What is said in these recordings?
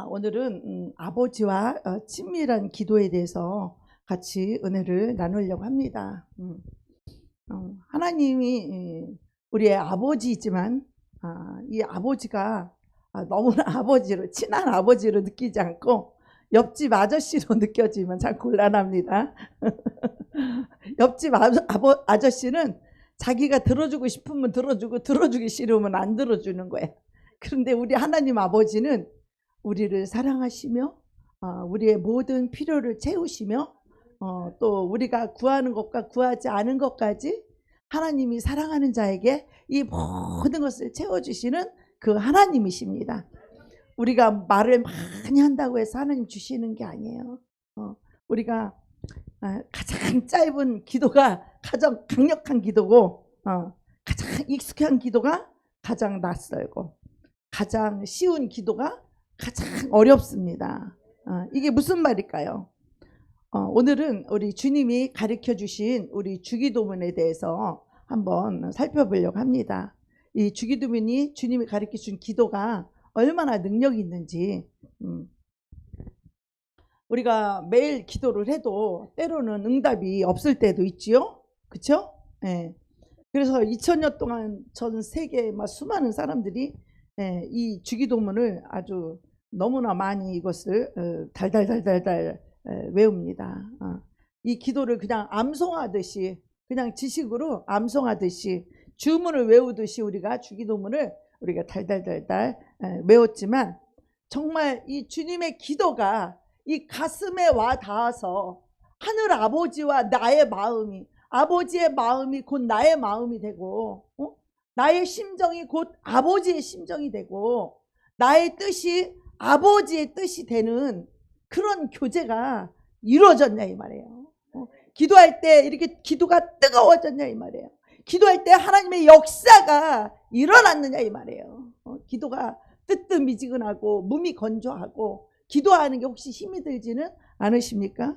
오늘은 아버지와 친밀한 기도에 대해서 같이 은혜를 나누려고 합니다. 하나님이 우리의 아버지이지만 이 아버지가 너무나 아버지로, 친한 아버지로 느끼지 않고 옆집 아저씨로 느껴지면 참 곤란합니다. 옆집 아저씨는 자기가 들어주고 싶으면 들어주고 들어주기 싫으면 안 들어주는 거예요. 그런데 우리 하나님 아버지는 우리를 사랑하시며 우리의 모든 필요를 채우시며 또 우리가 구하는 것과 구하지 않은 것까지 하나님이 사랑하는 자에게 이 모든 것을 채워주시는 그 하나님이십니다. 우리가 말을 많이 한다고 해서 하나님 주시는 게 아니에요. 우리가 가장 짧은 기도가 가장 강력한 기도고 가장 익숙한 기도가 가장 낯설고 가장 쉬운 기도가 가장 어렵습니다. 이게 무슨 말일까요? 오늘은 우리 주님이 가르쳐 주신 우리 주기도문에 대해서 한번 살펴보려고 합니다. 이 주기도문이 주님이 가르쳐 준 기도가 얼마나 능력이 있는지, 우리가 매일 기도를 해도 때로는 응답이 없을 때도 있지요. 그렇죠? 네. 그래서 2000년 동안 전 세계 수많은 사람들이 이 주기도문을 아주 너무나 많이 이것을 달달달달달 외웁니다. 이 기도를 그냥 암송하듯이, 그냥 지식으로 암송하듯이 주문을 외우듯이 우리가 주기도문을 우리가 달달달달 외웠지만, 정말 이 주님의 기도가 이 가슴에 와 닿아서 하늘 아버지와 나의 마음이, 아버지의 마음이 곧 나의 마음이 되고, 나의 심정이 곧 아버지의 심정이 되고, 나의 뜻이 아버지의 뜻이 되는 그런 교제가 이루어졌냐 이 말이에요. 기도할 때 이렇게 기도가 뜨거워졌냐 이 말이에요. 기도할 때 하나님의 역사가 일어났느냐 이 말이에요. 기도가 뜨뜻미지근하고 몸이 건조하고 기도하는 게 혹시 힘이 들지는 않으십니까?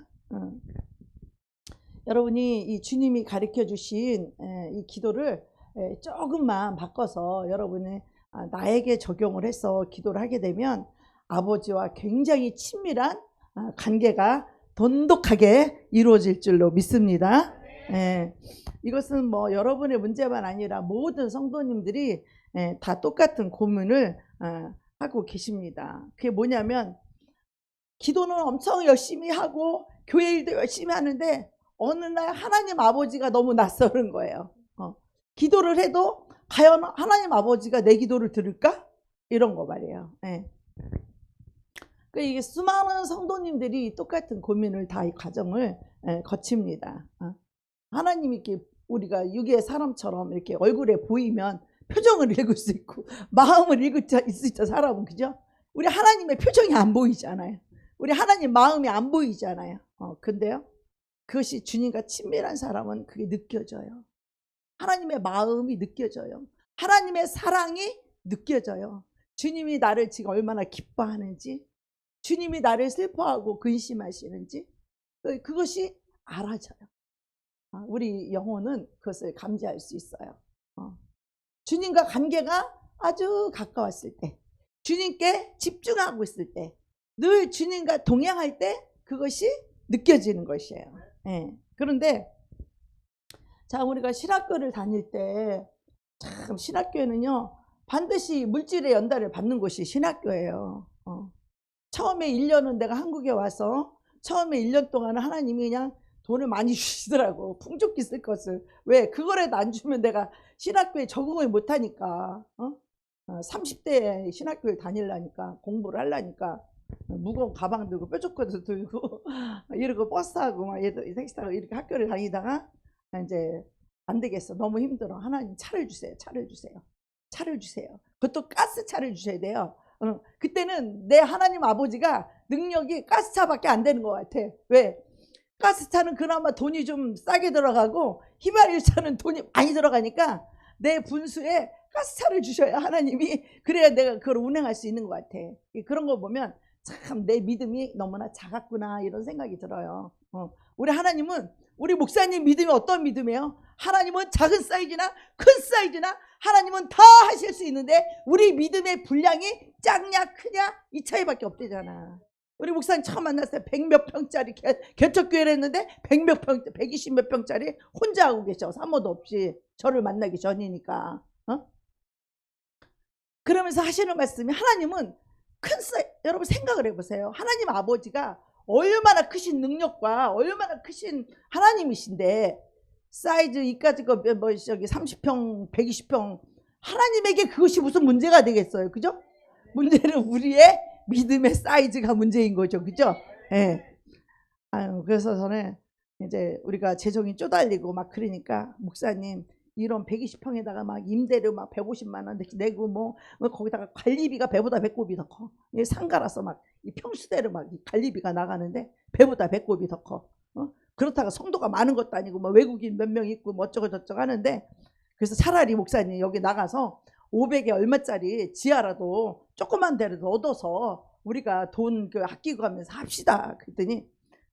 여러분이 이 주님이 가르쳐 주신 이 기도를 조금만 바꿔서 여러분이 나에게 적용을 해서 기도를 하게 되면 아버지와 굉장히 친밀한 관계가 돈독하게 이루어질 줄로 믿습니다. 이것은 여러분의 문제만 아니라 모든 성도님들이 다 똑같은 고민을 하고 계십니다. 그게 뭐냐면, 기도는 엄청 열심히 하고 교회 일도 열심히 하는데 어느 날 하나님 아버지가 너무 낯설은 거예요. 기도를 해도 과연 하나님 아버지가 내 기도를 들을까? 이런 거 말이에요. 이게 수많은 성도님들이 똑같은 고민을 다 이 과정을 거칩니다. 하나님이 이렇게 우리가 육의 사람처럼 이렇게 얼굴에 보이면 표정을 읽을 수 있고 마음을 읽을 수 있죠, 사람은. 그죠? 우리 하나님의 표정이 안 보이잖아요. 우리 하나님 마음이 안 보이잖아요. 근데요, 그것이 주님과 친밀한 사람은 그게 느껴져요. 하나님의 마음이 느껴져요. 하나님의 사랑이 느껴져요. 주님이 나를 지금 얼마나 기뻐하는지, 주님이 나를 슬퍼하고 근심하시는지 그것이 알아져요. 우리 영혼은 그것을 감지할 수 있어요. 주님과 관계가 아주 가까웠을 때, 주님께 집중하고 있을 때, 늘 주님과 동행할 때 그것이 느껴지는 것이에요. 그런데 자, 우리가 신학교를 다닐 때 참 신학교에는요 반드시 물질의 연단을 받는 곳이 신학교예요. 처음에 1년은 내가 한국에 와서 처음에 1년 동안은 하나님이 그냥 돈을 많이 주시더라고. 풍족히 쓸 것을. 왜? 그거라도 안 주면 내가 신학교에 적응을 못하니까. 30대에 신학교를 다니려니까, 공부를 하려니까 무거운 가방 들고 뾰족거도 들고 이러고 버스하고 막 택시 타고 이렇게 학교를 다니다가 이제 안 되겠어, 너무 힘들어, 하나님 차를 주세요, 차를 주세요, 차를 주세요. 그것도 가스차를 주셔야 돼요. 그때는 내 하나님 아버지가 능력이 가스차밖에 안 되는 것 같아. 왜? 가스차는 그나마 돈이 좀 싸게 들어가고 휘발유차는 돈이 많이 들어가니까 내 분수에 가스차를 주셔야 하나님이, 그래야 내가 그걸 운행할 수 있는 것 같아. 그런 거 보면 참 내 믿음이 너무나 작았구나 이런 생각이 들어요. 우리 하나님은, 우리 목사님 믿음이 어떤 믿음이에요? 하나님은 작은 사이즈나 큰 사이즈나 하나님은 다 하실 수 있는데 우리 믿음의 분량이 작냐 크냐 이 차이밖에 없대잖아. 우리 목사님 처음 만났을 때 100몇 평짜리 개척교회를 했는데 100몇 평, 120몇 평짜리 혼자 하고 계셔. 사모도 없이. 저를 만나기 전이니까. 그러면서 하시는 말씀이 하나님은 여러분 생각을 해보세요. 하나님 아버지가 얼마나 크신 능력과 얼마나 크신 하나님이신데 사이즈 이까지 거 뭐 저기 30평 120평 하나님에게 그것이 무슨 문제가 되겠어요. 그죠? 문제는 우리의 믿음의 사이즈가 문제인 거죠. 그죠? 예. 아유, 그래서 저는 이제 우리가 재정이 쪼달리고 막 그러니까 목사님 이런 120평에다가 막 임대료 막 150만 원 내고 뭐 거기다가 관리비가 배보다 배꼽이 더 커. 상가라서 막 이 평수대로 막 관리비가 나가는데 배보다 배꼽이 더 커. 그렇다가 성도가 많은 것도 아니고 뭐 외국인 몇 명 있고 뭐 어쩌고 저쩌고 하는데 그래서 차라리 목사님 여기 나가서 500에 얼마짜리 지하라도 조그만 데라도 얻어서 우리가 돈 아끼고 가면서 합시다. 그랬더니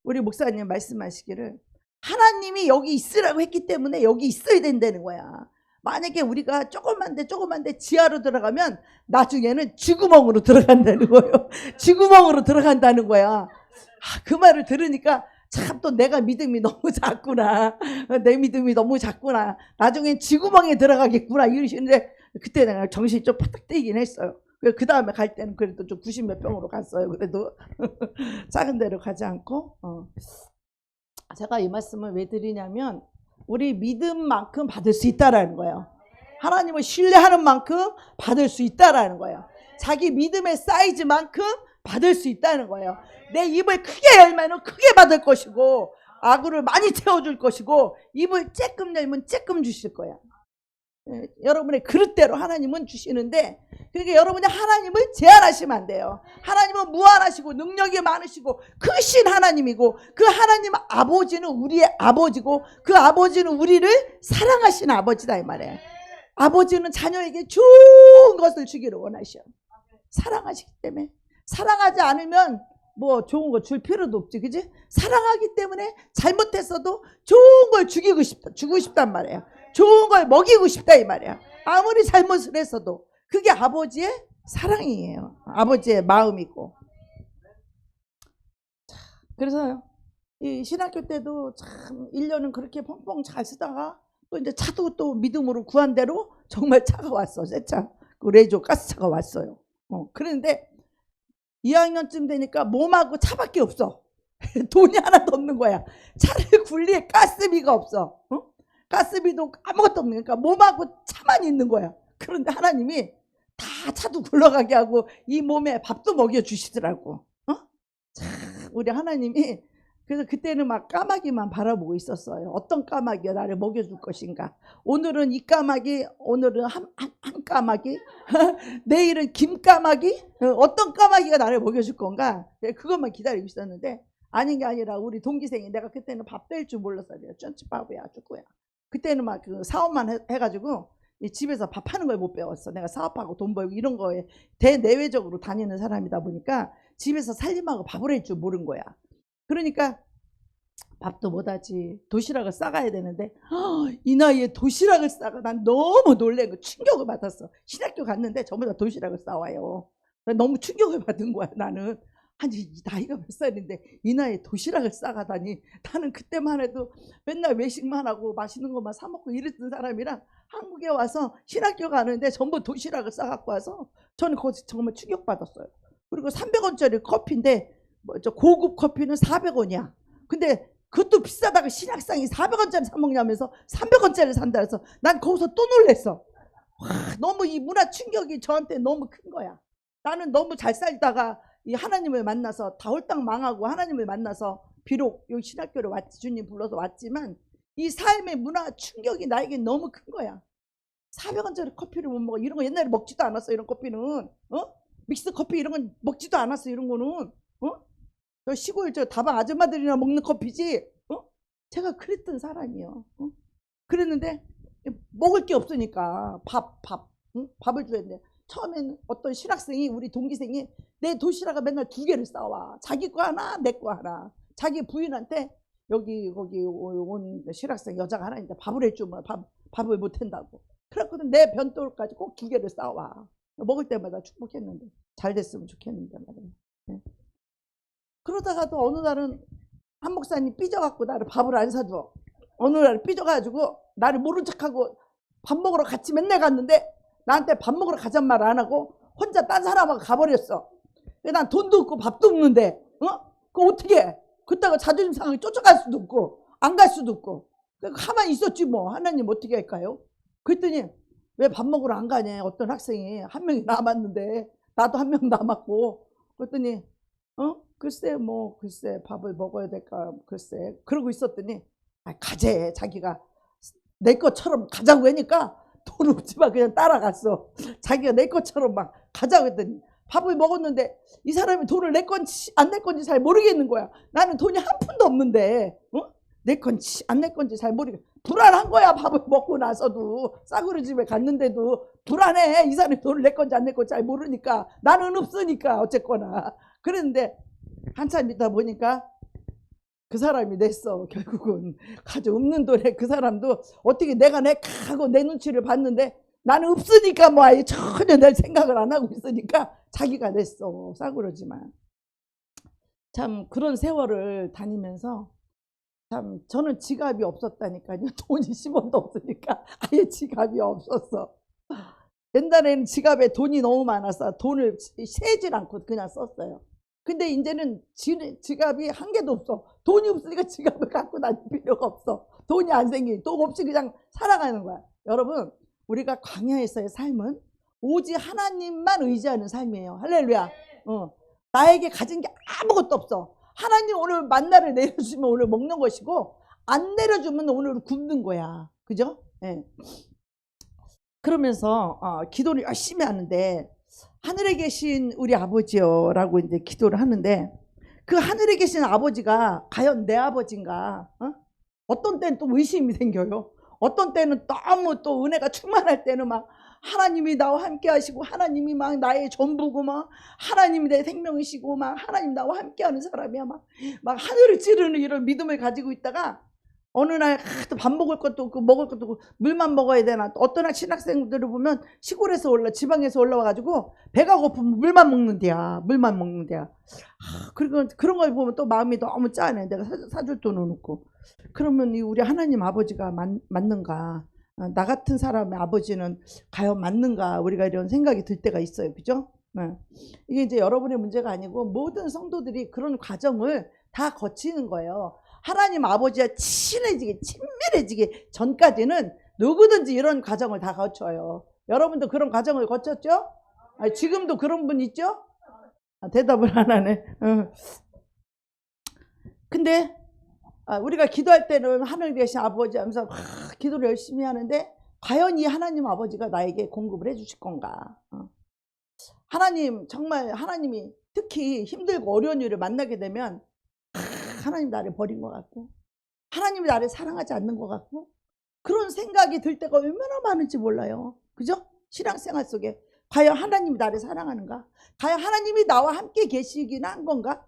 우리 목사님 말씀하시기를 하나님이 여기 있으라고 했기 때문에 여기 있어야 된다는 거야. 만약에 우리가 조그만 데 지하로 들어가면 나중에는 쥐구멍으로 들어간다는 거예요. 쥐구멍으로 들어간다는 거야. 그 말을 들으니까 참 또 내가 믿음이 너무 작구나. 내 믿음이 너무 작구나. 나중엔 쥐구멍에 들어가겠구나. 이러시는데 그때 내가 정신이 좀 파닥 뜨이긴 했어요. 그 다음에 갈 때는 그래도 좀 90몇 평으로 갔어요. 그래도 작은 데로 가지 않고. 제가 이 말씀을 왜 드리냐면 우리 믿음만큼 받을 수 있다라는 거예요. 하나님을 신뢰하는 만큼 받을 수 있다라는 거예요. 자기 믿음의 사이즈만큼 받을 수 있다는 거예요. 내 입을 크게 열면 크게 받을 것이고 아구를 많이 채워줄 것이고 입을 쬐끔 열면 쬐끔 주실 거야. 여러분의 그릇대로 하나님은 주시는데 그러니까 여러분이 하나님을 제한하시면 안 돼요. 하나님은 무한하시고 능력이 많으시고 크신 하나님이고 그 하나님 아버지는 우리의 아버지고 그 아버지는 우리를 사랑하시는 아버지다 이 말이에요. 아버지는 자녀에게 좋은 것을 주기를 원하셔. 사랑하시기 때문에. 사랑하지 않으면 뭐 좋은 거 줄 필요도 없지, 그지? 사랑하기 때문에 잘못했어도 좋은 걸 주고 싶단 말이에요. 좋은 걸 먹이고 싶다 이 말이야. 아무리 잘못을 했어도 그게 아버지의 사랑이에요. 아버지의 마음이고. 그래서 이 신학교 때도 참 1년은 그렇게 펑펑 잘 쓰다가 또 이제 차도 또 믿음으로 구한 대로 정말 차가 왔어. 새 차. 그 레조 가스차가 왔어요. 그런데 2학년쯤 되니까 몸하고 차밖에 없어. 돈이 하나도 없는 거야. 차를 굴릴 가스비가 없어. 가스비도 아무것도 없는 거니까 몸하고 차만 있는 거야. 그런데 하나님이 다 차도 굴러가게 하고 이 몸에 밥도 먹여주시더라고. 참 우리 하나님이 그래서 그때는 막 까마귀만 바라보고 있었어요. 어떤 까마귀가 나를 먹여줄 것인가. 오늘은 이 까마귀, 오늘은 한 까마귀, 내일은 김까마귀, 어떤 까마귀가 나를 먹여줄 건가. 그것만 기다리고 있었는데 아닌 게 아니라 우리 동기생이 내가 그때는 밥 뺄 줄 몰랐어요. 쩐치바보야 죽고야. 그때는 막 그 사업만 해가지고 집에서 밥하는 걸 못 배웠어. 내가 사업하고 돈 벌고 이런 거에 대내외적으로 다니는 사람이다 보니까 집에서 살림하고 밥을 할 줄 모른 거야. 그러니까 밥도 못하지. 도시락을 싸가야 되는데 이 나이에 도시락을 싸가. 난 너무 놀란 거 충격을 받았어. 신학교 갔는데 전부 다 도시락을 싸와요. 너무 충격을 받은 거야 나는. 아니 나이가 몇 살인데 이 나이에 도시락을 싸가다니. 나는 그때만 해도 맨날 외식만 하고 맛있는 것만 사 먹고 이랬던 사람이랑 한국에 와서 신학교 가는데 전부 도시락을 싸갖고 와서 저는 거기서 정말 충격받았어요. 그리고 300원짜리 커피인데 저 고급 커피는 400원이야. 근데 그것도 비싸다가 신학상이 400원짜리 사 먹냐면서 300원짜리 산다 해서 난 거기서 또 놀랬어. 와, 너무 이 문화 충격이 저한테 너무 큰 거야. 나는 너무 잘 살다가 이 하나님을 만나서 다 홀딱 망하고 하나님을 만나서 비록 여기 신학교를 왔지, 주님 불러서 왔지만 이 삶의 문화 충격이 나에게 너무 큰 거야. 400원짜리 커피를 못 먹어. 이런 거 옛날에 먹지도 않았어. 이런 커피는 믹스 커피 이런 건 먹지도 않았어. 이런 거는 저 시골 저 다방 아줌마들이나 먹는 커피지. 제가 그랬던 사람이요. 그랬는데 먹을 게 없으니까 밥을 줘야 돼. 처음엔 어떤 신학생이 우리 동기생이 내 도시락을 맨날 2개를 싸와. 자기 거 하나 내 거 하나. 자기 부인한테 거기 온 신학생 여자가 하나 있는데 밥을 해주면 밥을 못 한다고. 그랬거든. 내 변돌까지 꼭 2개를 싸와. 먹을 때마다 축복했는데 잘 됐으면 좋겠는데 말이에요. 네. 그러다가도 어느 날은 한 목사님 삐져갖고 나를 밥을 안 사줘. 어느 날 삐져가지고 나를 모른 척하고 밥 먹으러 같이 맨날 갔는데 나한테 밥 먹으러 가잔 말 안 하고 혼자 딴 사람하고 가버렸어. 난 돈도 없고 밥도 없는데 그거 어떻게 해? 그따가 자존심 상하게 쫓아갈 수도 없고 안 갈 수도 없고 가만히 있었지 뭐. 하나님 어떻게 할까요? 그랬더니 왜 밥 먹으러 안 가냐. 어떤 학생이 한 명이 남았는데 나도 한 명 남았고 그랬더니 글쎄 밥을 먹어야 될까 글쎄 그러고 있었더니 가재. 자기가 내 것처럼 가자고 하니까 돈 없지만 그냥 따라갔어. 자기가 내 것처럼 막 가자고 했더니 밥을 먹었는데 이 사람이 돈을 낼 건지 안 낼 건지 잘 모르겠는 거야. 나는 돈이 한 푼도 없는데 낼 건지 안 낼 건지 잘 모르겠어. 불안한 거야. 밥을 먹고 나서도 싸구려 집에 갔는데도 불안해. 이 사람이 돈을 낼 건지 안 낼 건지 잘 모르니까. 나는 없으니까 어쨌거나. 그랬는데 한참 있다 보니까 그 사람이 냈어. 결국은 가져 없는 돈에 그 사람도 어떻게 내가 낼까 하고 내 눈치를 봤는데 나는 없으니까 뭐 아예 전혀 낼 생각을 안 하고 있으니까 자기가 냈어. 싸구려지만. 참 그런 세월을 다니면서 참 저는 지갑이 없었다니까요. 돈이 10원도 없으니까 아예 지갑이 없었어. 옛날에는 지갑에 돈이 너무 많아서 돈을 세질 않고 그냥 썼어요. 근데 이제는 지갑이 한 개도 없어. 돈이 없으니까 지갑을 갖고 다닐 필요가 없어. 돈이 안 생기니 돈 없이 그냥 살아가는 거야. 여러분 우리가 광야에서의 삶은 오직 하나님만 의지하는 삶이에요. 할렐루야. 나에게 가진 게 아무것도 없어. 하나님 오늘 만나를 내려주면 오늘 먹는 것이고 안 내려주면 오늘 굶는 거야. 그죠? 네. 그러면서 기도를 열심히 하는데 하늘에 계신 우리 아버지요 라고 이제 기도를 하는데 그 하늘에 계신 아버지가 과연 내 아버지인가? 어떤 때는 또 의심이 생겨요. 어떤 때는 너무 또 은혜가 충만할 때는 막 하나님이 나와 함께 하시고 하나님이 막 나의 전부고 막 하나님이 내 생명이시고 막 하나님 나와 함께 하는 사람이야. 막 하늘을 찌르는 이런 믿음을 가지고 있다가 어느 날 밥 먹을 것도 없고 먹을 것도 없고 물만 먹어야 되나. 어떤 날 신학생들을 보면 시골에서 지방에서 올라와가지고 배가 고프면 물만 먹는데야. 물만 먹는데야. 그리고 그런 걸 보면 또 마음이 너무 짠해. 내가 사줄 돈은 없고. 그러면 우리 하나님 아버지가 맞는가? 나 같은 사람의 아버지는 과연 맞는가? 우리가 이런 생각이 들 때가 있어요. 그죠? 네. 이게 이제 여러분의 문제가 아니고 모든 성도들이 그런 과정을 다 거치는 거예요. 하나님 아버지와 친밀해지기 전까지는 누구든지 이런 과정을 다 거쳐요. 여러분도 그런 과정을 거쳤죠? 지금도 그런 분 있죠? 대답을 안 하네. 근데 우리가 기도할 때는 하늘 계신 아버지 하면서 막 기도를 열심히 하는데 과연 이 하나님 아버지가 나에게 공급을 해 주실 건가? 하나님 정말 하나님이 특히 힘들고 어려운 일을 만나게 되면 하나님 나를 버린 것 같고 하나님이 나를 사랑하지 않는 것 같고 그런 생각이 들 때가 얼마나 많은지 몰라요. 그죠? 신앙생활 속에 과연 하나님이 나를 사랑하는가? 과연 하나님이 나와 함께 계시긴 한 건가?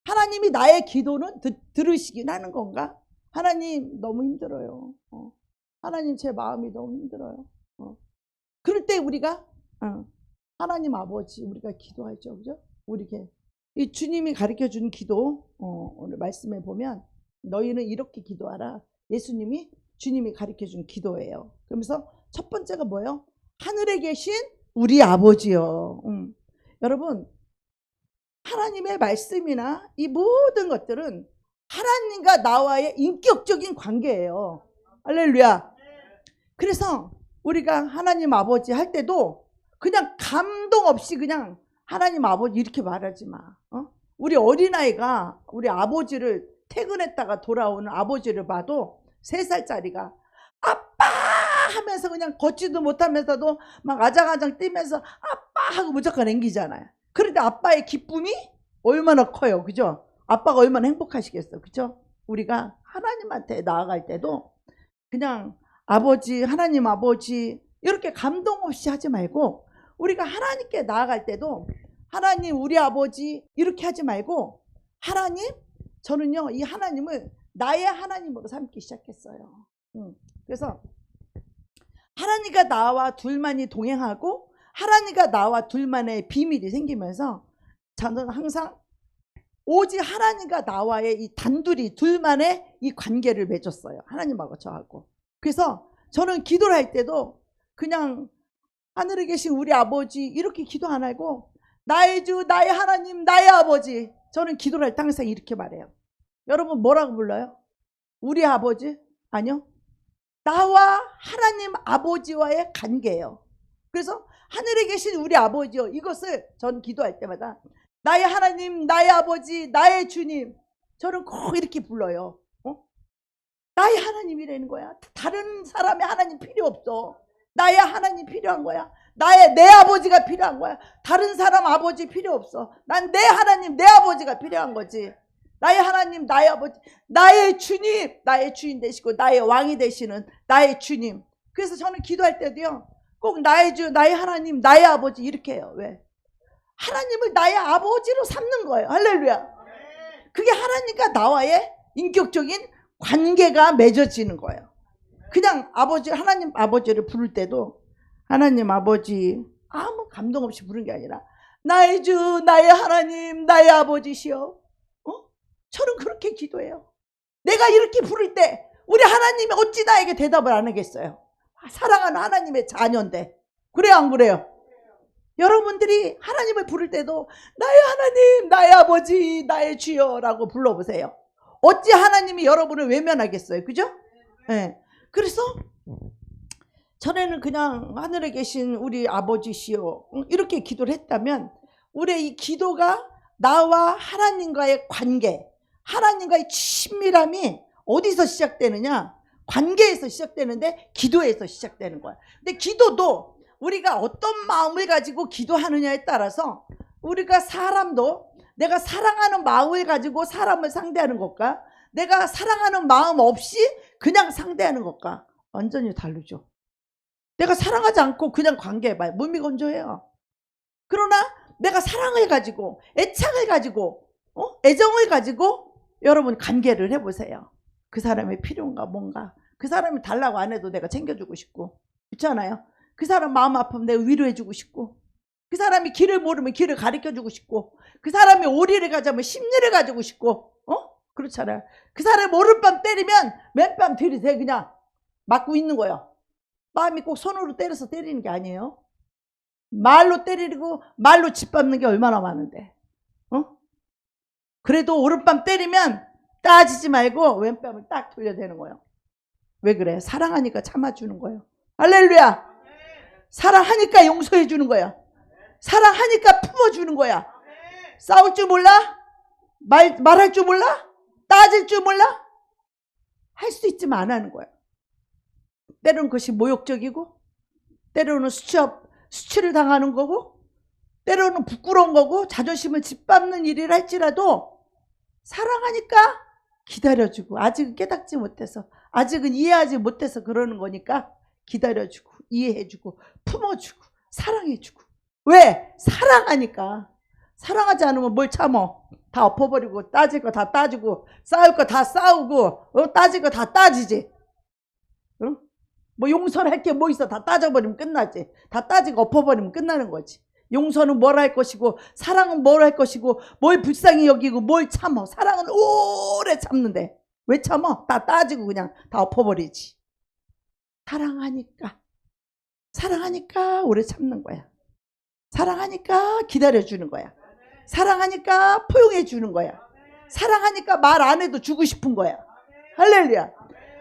하나님이 나의 기도는 들으시긴 하는 건가? 하나님 너무 힘들어요. 하나님 제 마음이 너무 힘들어요. 그럴 때 우리가 하나님 아버지 우리가 기도하죠. 그죠? 우리게 이 주님이 가르쳐준 기도 오늘 말씀에 보면 너희는 이렇게 기도하라. 예수님이 주님이 가르쳐준 기도예요. 그러면서 첫 번째가 뭐예요? 하늘에 계신 우리 아버지요. 여러분 하나님의 말씀이나 이 모든 것들은 하나님과 나와의 인격적인 관계예요. 할렐루야. 그래서 우리가 하나님 아버지 할 때도 그냥 감동 없이 그냥 하나님 아버지 이렇게 말하지 마. 우리 어린아이가 우리 아버지를 퇴근했다가 돌아오는 아버지를 봐도 3살짜리가 아빠 하면서 그냥 걷지도 못하면서도 막 아장아장 뛰면서 아빠 하고 무조건 앵기잖아요. 그런데 아빠의 기쁨이 얼마나 커요. 그죠? 아빠가 얼마나 행복하시겠어. 그죠? 우리가 하나님한테 나아갈 때도 그냥 아버지 하나님 아버지 이렇게 감동 없이 하지 말고 우리가 하나님께 나아갈 때도 하나님 우리 아버지 이렇게 하지 말고 하나님 저는요 이 하나님을 나의 하나님으로 삼기 시작했어요. 그래서 하나님과 나와 둘만이 동행하고 하나님과 나와 둘만의 비밀이 생기면서 저는 항상 오직 하나님과 나와의 이 단둘이 둘만의 이 관계를 맺었어요. 하나님하고 저하고. 그래서 저는 기도를 할 때도 그냥 하늘에 계신 우리 아버지 이렇게 기도 안 하고 나의 주, 나의 하나님, 나의 아버지. 저는 기도를 할 때 항상 이렇게 말해요. 여러분 뭐라고 불러요? 우리 아버지? 아니요. 나와 하나님 아버지와의 관계예요. 그래서 하늘에 계신 우리 아버지요. 이것을 전 기도할 때마다 나의 하나님, 나의 아버지, 나의 주님. 저는 꼭 이렇게 불러요. 나의 하나님이라는 거야. 다른 사람의 하나님 필요 없어. 나의 하나님 필요한 거야. 내 아버지가 필요한 거야. 다른 사람 아버지 필요 없어. 난 내 하나님, 내 아버지가 필요한 거지. 나의 하나님, 나의 아버지, 나의 주님, 나의 주인 되시고 나의 왕이 되시는 나의 주님. 그래서 저는 기도할 때도요. 꼭 나의 주, 나의 하나님, 나의 아버지 이렇게 해요. 왜? 하나님을 나의 아버지로 삼는 거예요. 할렐루야. 그게 하나님과 나와의 인격적인 관계가 맺어지는 거예요. 그냥 아버지, 하나님 아버지를 부를 때도 하나님 아버지 아무 감동 없이 부르는 게 아니라 나의 주, 나의 하나님, 나의 아버지시여. 저는 그렇게 기도해요. 내가 이렇게 부를 때 우리 하나님이 어찌 나에게 대답을 안 하겠어요? 사랑하는 하나님의 자녀인데. 그래요, 안 그래요? 여러분들이 하나님을 부를 때도 나의 하나님, 나의 아버지, 나의 주여라고 불러보세요. 어찌 하나님이 여러분을 외면하겠어요? 그죠? 네. 그래서 전에는 그냥 하늘에 계신 우리 아버지시여 이렇게 기도를 했다면 우리의 이 기도가 나와 하나님과의 관계, 하나님과의 친밀함이 어디서 시작되느냐? 관계에서 시작되는데 기도에서 시작되는 거야. 근데 기도도 우리가 어떤 마음을 가지고 기도하느냐에 따라서 우리가 사람도 내가 사랑하는 마음을 가지고 사람을 상대하는 것과 내가 사랑하는 마음 없이 그냥 상대하는 것과 완전히 다르죠. 내가 사랑하지 않고 그냥 관계해봐요. 무미건조해요. 그러나 내가 사랑을 가지고 애착을 가지고 애정을 가지고 여러분 관계를 해보세요. 그 사람의 필요인가 뭔가. 그 사람이 달라고 안 해도 내가 챙겨주고 싶고. 그렇잖아요. 그 사람 마음 아프면 내가 위로해주고 싶고. 그 사람이 길을 모르면 길을 가르쳐주고 싶고. 그 사람이 오리를 가자면 심리를 가지고 싶고. 그렇잖아요. 그 사람이 오른밤 때리면 맨밤 들이대 그냥 맞고 있는 거예요. 마음이 꼭 손으로 때려서 때리는 게 아니에요. 말로 때리고 말로 짓밟는 게 얼마나 많은데. 그래도 오른밤 때리면 따지지 말고 왼밤을 딱 돌려대는 거예요. 왜 그래? 사랑하니까 참아주는 거예요. 할렐루야. 사랑하니까 용서해 주는 거야. 사랑하니까 품어주는 거야. 싸울 줄 몰라? 말할 줄 몰라? 따질 줄 몰라? 할 수 있지만 안 하는 거야. 때로는 그것이 모욕적이고 때로는 수치를 당하는 거고 때로는 부끄러운 거고 자존심을 짓밟는 일이라 할지라도 사랑하니까 기다려주고 아직은 깨닫지 못해서 아직은 이해하지 못해서 그러는 거니까 기다려주고 이해해주고 품어주고 사랑해주고. 왜? 사랑하니까. 사랑하지 않으면 뭘 참어. 다 엎어버리고 따질 거 다 따지고 싸울 거 다 싸우고 따질 거 다 따지지. 뭐 용서를 할 게 뭐 있어. 다 따져버리면 끝나지. 다 따지고 엎어버리면 끝나는 거지. 용서는 뭘 할 것이고 사랑은 뭘 할 것이고 뭘 불쌍히 여기고 뭘 참어. 사랑은 오래 참는데 왜 참어? 다 따지고 그냥 다 엎어버리지. 사랑하니까 오래 참는 거야. 사랑하니까 기다려주는 거야. 사랑하니까 포용해주는 거야. 사랑하니까 말 안 해도 주고 싶은 거야. 할렐루야.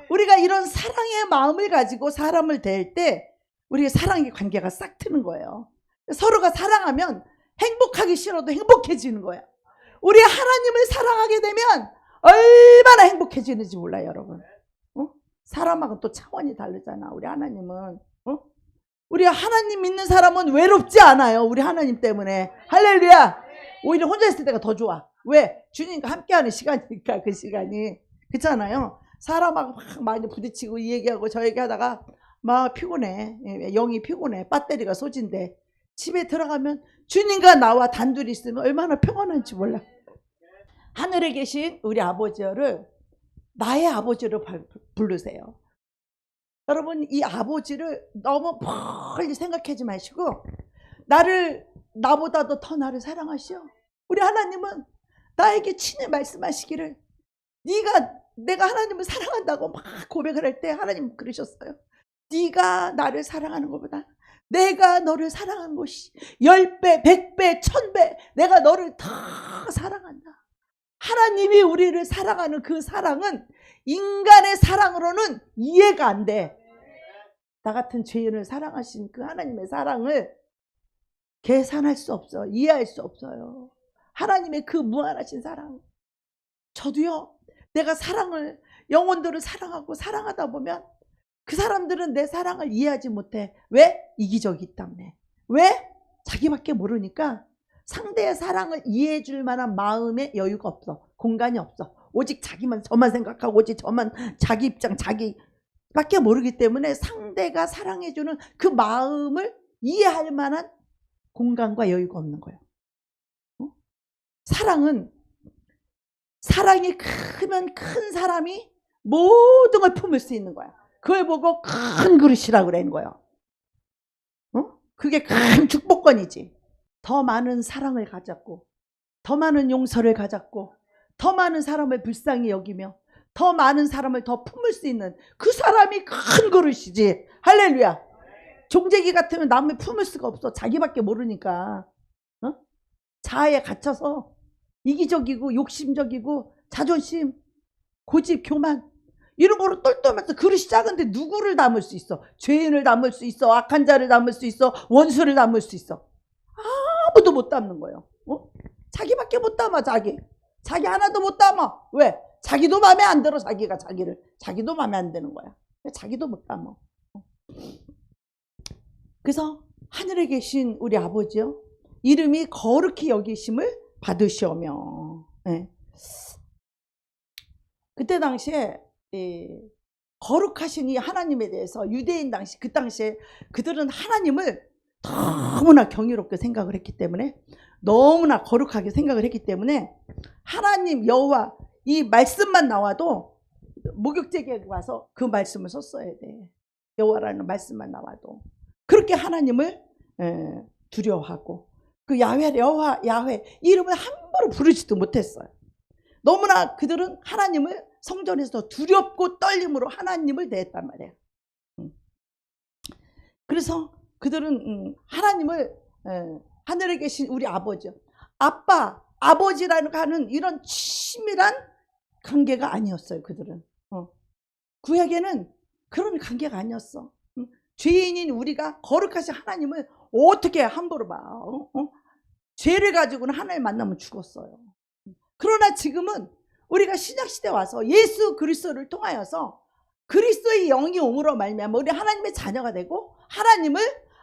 우리가 이런 사랑의 마음을 가지고 사람을 대할 때 우리의 사랑의 관계가 싹 트는 거예요. 서로가 사랑하면 행복하기 싫어도 행복해지는 거야. 우리 하나님을 사랑하게 되면 얼마나 행복해지는지 몰라요, 여러분. 사람하고 또 차원이 다르잖아. 우리 하나님은. 우리 하나님 믿는 사람은 외롭지 않아요. 우리 하나님 때문에. 할렐루야. 오히려 혼자 있을 때가 더 좋아. 왜? 주님과 함께하는 시간이니까 그 시간이. 그렇잖아요. 사람하고 막 많이 부딪히고 이 얘기하고 저 얘기하다가 막 피곤해. 영이 피곤해. 배터리가 쏟인데 집에 들어가면 주님과 나와 단둘이 있으면 얼마나 평안한지 몰라. 하늘에 계신 우리 아버지를 나의 아버지로 부르세요. 여러분 이 아버지를 너무 멀리 생각하지 마시고 나를 나보다도 더 나를 사랑하시오. 우리 하나님은 나에게 친히 말씀하시기를 내가 하나님을 사랑한다고 막 고백을 할 때 하나님 그러셨어요. 네가 나를 사랑하는 것보다 내가 너를 사랑하는 것이 10배, 100배, 1000배 내가 너를 더 사랑한다. 하나님이 우리를 사랑하는 그 사랑은 인간의 사랑으로는 이해가 안 돼. 나 같은 죄인을 사랑하신 그 하나님의 사랑을 계산할 수 없어. 이해할 수 없어요. 하나님의 그 무한하신 사랑. 저도요, 내가 사랑을, 영혼들을 사랑하고 사랑하다 보면 그 사람들은 내 사랑을 이해하지 못해. 왜? 이기적이기 때문에. 왜? 자기밖에 모르니까 상대의 사랑을 이해해 줄 만한 마음의 여유가 없어. 공간이 없어. 오직 저만 생각하고 오직 자기 입장, 자기밖에 모르기 때문에 상대가 사랑해주는 그 마음을 이해할 만한 공간과 여유가 없는 거예요. 사랑이 크면 큰 사람이 모든 걸 품을 수 있는 거야. 그걸 보고 큰 그릇이라고 그러는 거예요. 그게 큰 축복권이지. 더 많은 사랑을 가졌고, 더 많은 용서를 가졌고, 더 많은 사람을 불쌍히 여기며, 더 많은 사람을 더 품을 수 있는 그 사람이 큰 그릇이지. 할렐루야. 종재기 같으면 남을 품을 수가 없어. 자기밖에 모르니까. 자아에 갇혀서 이기적이고 욕심적이고 자존심, 고집, 교만 이런 거로 똘똘하면서 그릇이 작은데 누구를 담을 수 있어? 죄인을 담을 수 있어. 악한 자를 담을 수 있어. 원수를 담을 수 있어. 아무도 못 담는 거예요. 자기밖에 못 담아. 자기 하나도 못 담아. 왜? 자기도 마음에 안 들어. 자기도 마음에 안 드는 거야. 자기도 못 담아. 그래서 하늘에 계신 우리 아버지요, 이름이 거룩히 여기심을 받으시오며. 네. 그때 당시에 거룩하신 이 하나님에 대해서 유대인 그 당시에 그들은 하나님을 너무나 경이롭게 생각을 했기 때문에, 너무나 거룩하게 생각을 했기 때문에 하나님 여호와 이 말씀만 나와도 목욕제기에 와서 그 말씀을 썼어야 돼. 여호와라는 말씀만 나와도 그렇게 하나님을 두려워하고 그 여호와 야훼 이름을 함부로 부르지도 못했어요. 너무나 그들은 하나님을 성전에서 두렵고 떨림으로 하나님을 대했단 말이에요. 그래서 그들은 하나님을 하늘에 계신 우리 아버지, 아버지라는 하는 이런 친밀한 관계가 아니었어요. 그들은 구약에는 그런 관계가 아니었어. 죄인인 우리가 거룩하신 하나님을 어떻게 함부로 봐. 죄를 가지고는 하나님 만나면 죽었어요. 그러나 지금은 우리가 신약시대에 와서 예수 그리스도를 통하여서 그리스도의 영이 옴으로 말미암아 우리 하나님의 자녀가 되고 하나님을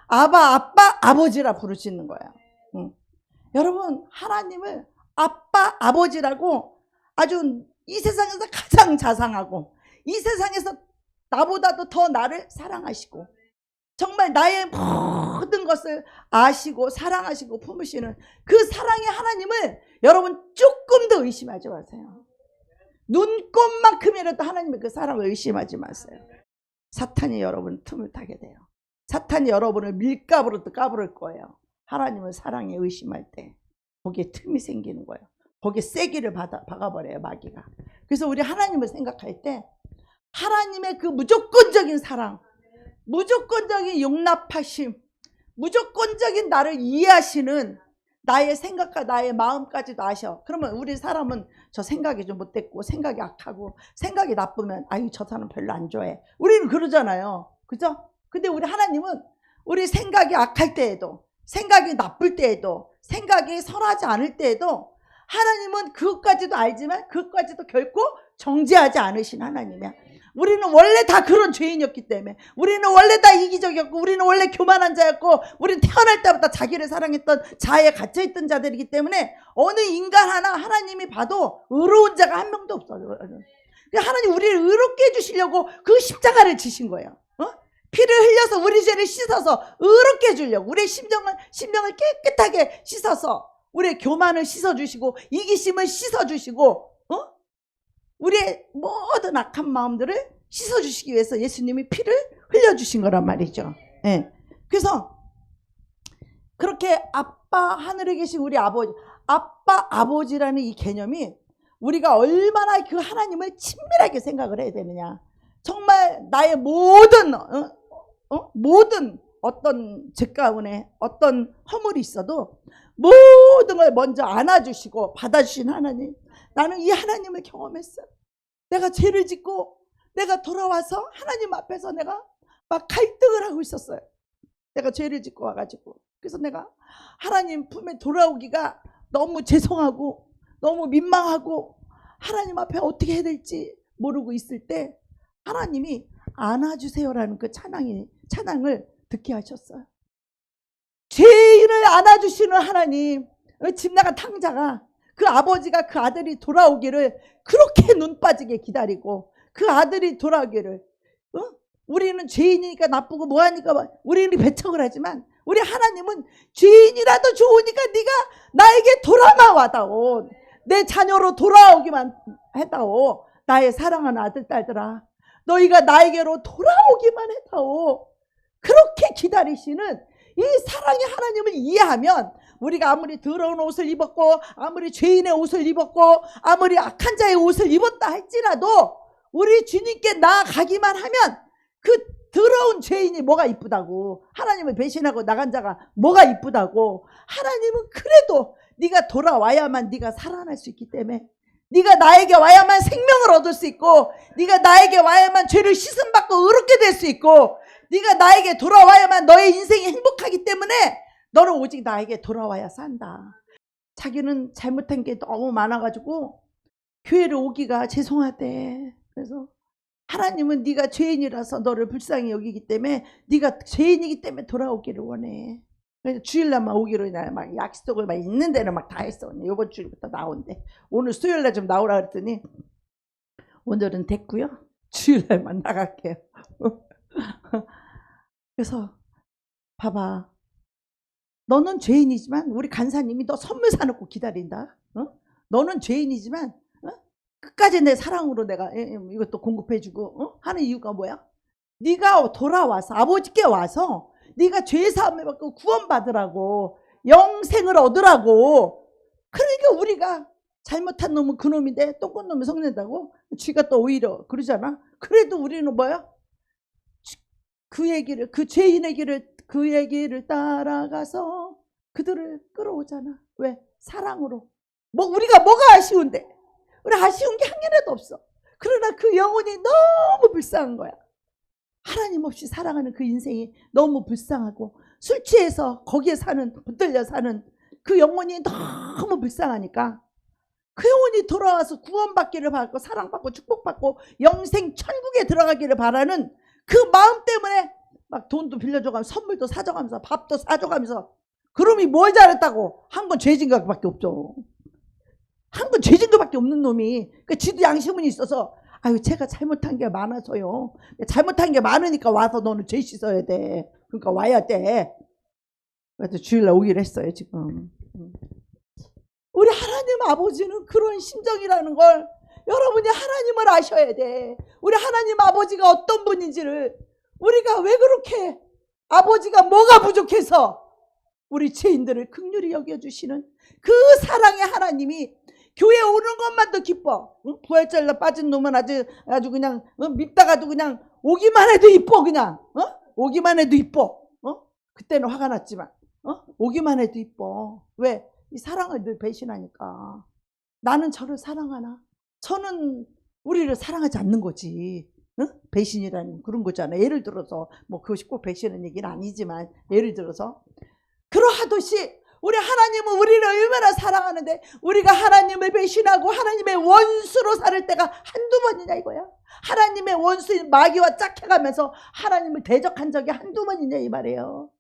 아빠, 아버지라 부르시는 거예요. 여러분, 하나님을 아빠, 아버지라고 아주 이 세상에서 가장 자상하고 이 세상에서 나보다도 더 나를 사랑하시고 정말 나의 모든 것을 아시고 사랑하시고 품으시는 그 사랑의 하나님을 여러분 조금도 의심하지 마세요. 눈꼽만큼이라도 하나님의 그 사랑을 의심하지 마세요. 사탄이 여러분 틈을 타게 돼요. 사탄이 여러분을 밀가부로 또 까부를 거예요. 하나님을 사랑에 의심할 때 거기에 틈이 생기는 거예요. 거기에 세기를 박아버려요, 마귀가. 그래서 우리 하나님을 생각할 때 하나님의 그 무조건적인 사랑, 무조건적인 용납하심, 무조건적인 나를 이해하시는 나의 생각과 나의 마음까지도 아셔. 그러면 우리 사람은 저 생각이 좀 못됐고 생각이 악하고 생각이 나쁘면 아유 저 사람 별로 안 좋아해. 우리는 그러잖아요. 그죠? 근데 우리 하나님은 우리 생각이 악할 때에도 생각이 나쁠 때에도 생각이 선하지 않을 때에도 하나님은 그것까지도 알지만 그것까지도 결코 정죄하지 않으신 하나님이야. 우리는 원래 다 그런 죄인이었기 때문에, 우리는 원래 다 이기적이었고, 우리는 원래 교만한 자였고, 우리는 태어날 때부터 자기를 사랑했던 자아에 갇혀있던 자들이기 때문에 어느 인간 하나 하나님이 봐도 의로운 자가 한 명도 없어요. 하나님 우리를 의롭게 해주시려고 그 십자가를 지신 거예요. 피를 흘려서 우리 죄를 씻어서 의롭게 해주려고, 우리의 심령을 깨끗하게 씻어서 우리의 교만을 씻어주시고 이기심을 씻어주시고 우리의 모든 악한 마음들을 씻어주시기 위해서 예수님이 피를 흘려주신 거란 말이죠. 네. 그래서 그렇게 아빠, 하늘에 계신 우리 아버지, 아빠, 아버지라는 이 개념이 우리가 얼마나 그 하나님을 친밀하게 생각을 해야 되느냐. 정말 나의 모든 어떤 죄 가운데 어떤 허물이 있어도 모든 걸 먼저 안아주시고 받아주신 하나님. 나는 이 하나님을 경험했어요. 내가 죄를 짓고 내가 돌아와서 하나님 앞에서 내가 막 갈등을 하고 있었어요. 내가 죄를 짓고 와가지고. 그래서 내가 하나님 품에 돌아오기가 너무 죄송하고 너무 민망하고 하나님 앞에 어떻게 해야 될지 모르고 있을 때 하나님이 안아주세요라는 그 찬양을 듣게 하셨어요. 죄인을 안아주시는 하나님, 집 나간 탕자가 그 아버지가 그 아들이 돌아오기를 그렇게 눈 빠지게 기다리고 그 아들이 돌아오기를 우리는 죄인이니까 나쁘고 뭐하니까 우리는 배척을 하지만 우리 하나님은 죄인이라도 좋으니까 네가 나에게 돌아와다오. 내 자녀로 돌아오기만 해다오. 나의 사랑하는 아들 딸들아 너희가 나에게로 돌아오기만 해다오. 그렇게 기다리시는 이 사랑의 하나님을 이해하면 우리가 아무리 더러운 옷을 입었고 아무리 죄인의 옷을 입었고 아무리 악한 자의 옷을 입었다 할지라도 우리 주님께 나아가기만 하면 그 더러운 죄인이 뭐가 이쁘다고, 하나님을 배신하고 나간 자가 뭐가 이쁘다고. 하나님은 그래도 네가 돌아와야만 네가 살아날 수 있기 때문에, 네가 나에게 와야만 생명을 얻을 수 있고, 네가 나에게 와야만 죄를 씻음받고 의롭게 될 수 있고, 네가 나에게 돌아와야만 너의 인생이 행복하기 때문에 너는 오직 나에게 돌아와야 산다. 자기는 잘못한 게 너무 많아가지고 교회를 오기가 죄송하대. 그래서 하나님은 네가 죄인이라서 너를 불쌍히 여기기 때문에, 네가 죄인이기 때문에 돌아오기를 원해. 그래서 주일날만 오기로 막 약속을 막 있는 데는 막 다 했어. 이번 주일부터 나온대. 오늘 수요일날 좀 나오라 그랬더니 오늘은 됐고요. 주일날만 나갈게요. 그래서 봐봐, 너는 죄인이지만 우리 간사님이 너 선물 사놓고 기다린다. 너는 죄인이지만 끝까지 내 사랑으로 내가 이것도 공급해주고 하는 이유가 뭐야? 네가 돌아와서 아버지께 와서 네가 죄사함을 받고 구원받으라고, 영생을 얻으라고. 그러니까 우리가 잘못한 놈은 그놈인데 똥꾼 놈이 성낸다고 쥐가 또 오히려 그러잖아. 그래도 우리는 뭐야? 그 얘기를, 그 죄인의 길을, 그 얘기를 따라가서 그들을 끌어오잖아. 왜? 사랑으로. 우리가 뭐가 아쉬운데? 우리 아쉬운 게 한 개라도 없어. 그러나 그 영혼이 너무 불쌍한 거야. 하나님 없이 살아가는 그 인생이 너무 불쌍하고, 술 취해서 거기에 붙들려 사는 그 영혼이 너무 불쌍하니까 그 영혼이 돌아와서 구원받기를 바라고 사랑받고 축복받고 영생 천국에 들어가기를 바라는 그 마음 때문에 막 돈도 빌려줘가면서 선물도 사줘가면서 밥도 사줘가면서. 그놈이 뭘 잘했다고? 한 건 죄진 것밖에 없죠. 한 건 죄진 것밖에 없는 놈이. 그러니까 지도 양심은 있어서 아유 제가 잘못한 게 많아서요. 잘못한 게 많으니까 와서 너는 죄 씻어야 돼. 그러니까 와야 돼. 그래서 주일날 오기로 했어요 지금. 우리 하나님 아버지는 그런 심정이라는 걸 여러분이 하나님을 아셔야 돼. 우리 하나님 아버지가 어떤 분인지를. 우리가 왜 그렇게 아버지가 뭐가 부족해서 우리 죄인들을 긍휼히 여겨주시는 그 사랑의 하나님이 교회 오는 것만도 기뻐. 부활절날 빠진 놈은 아주 그냥 밉다가도 그냥 오기만 해도 이뻐. 그냥 오기만 해도 이뻐. 그때는 화가 났지만 오기만 해도 이뻐. 왜? 이 사랑을 늘 배신하니까. 나는 저를 사랑하나? 저는 우리를 사랑하지 않는 거지. 배신이라는 그런 거잖아. 예를 들어서 그것이 꼭 배신은 얘기는 아니지만, 예를 들어서 그러하듯이 우리 하나님은 우리를 얼마나 사랑하는데 우리가 하나님을 배신하고 하나님의 원수로 살 때가 한두 번이냐 이거야. 하나님의 원수인 마귀와 짝해가면서 하나님을 대적한 적이 한두 번이냐 이 말이에요.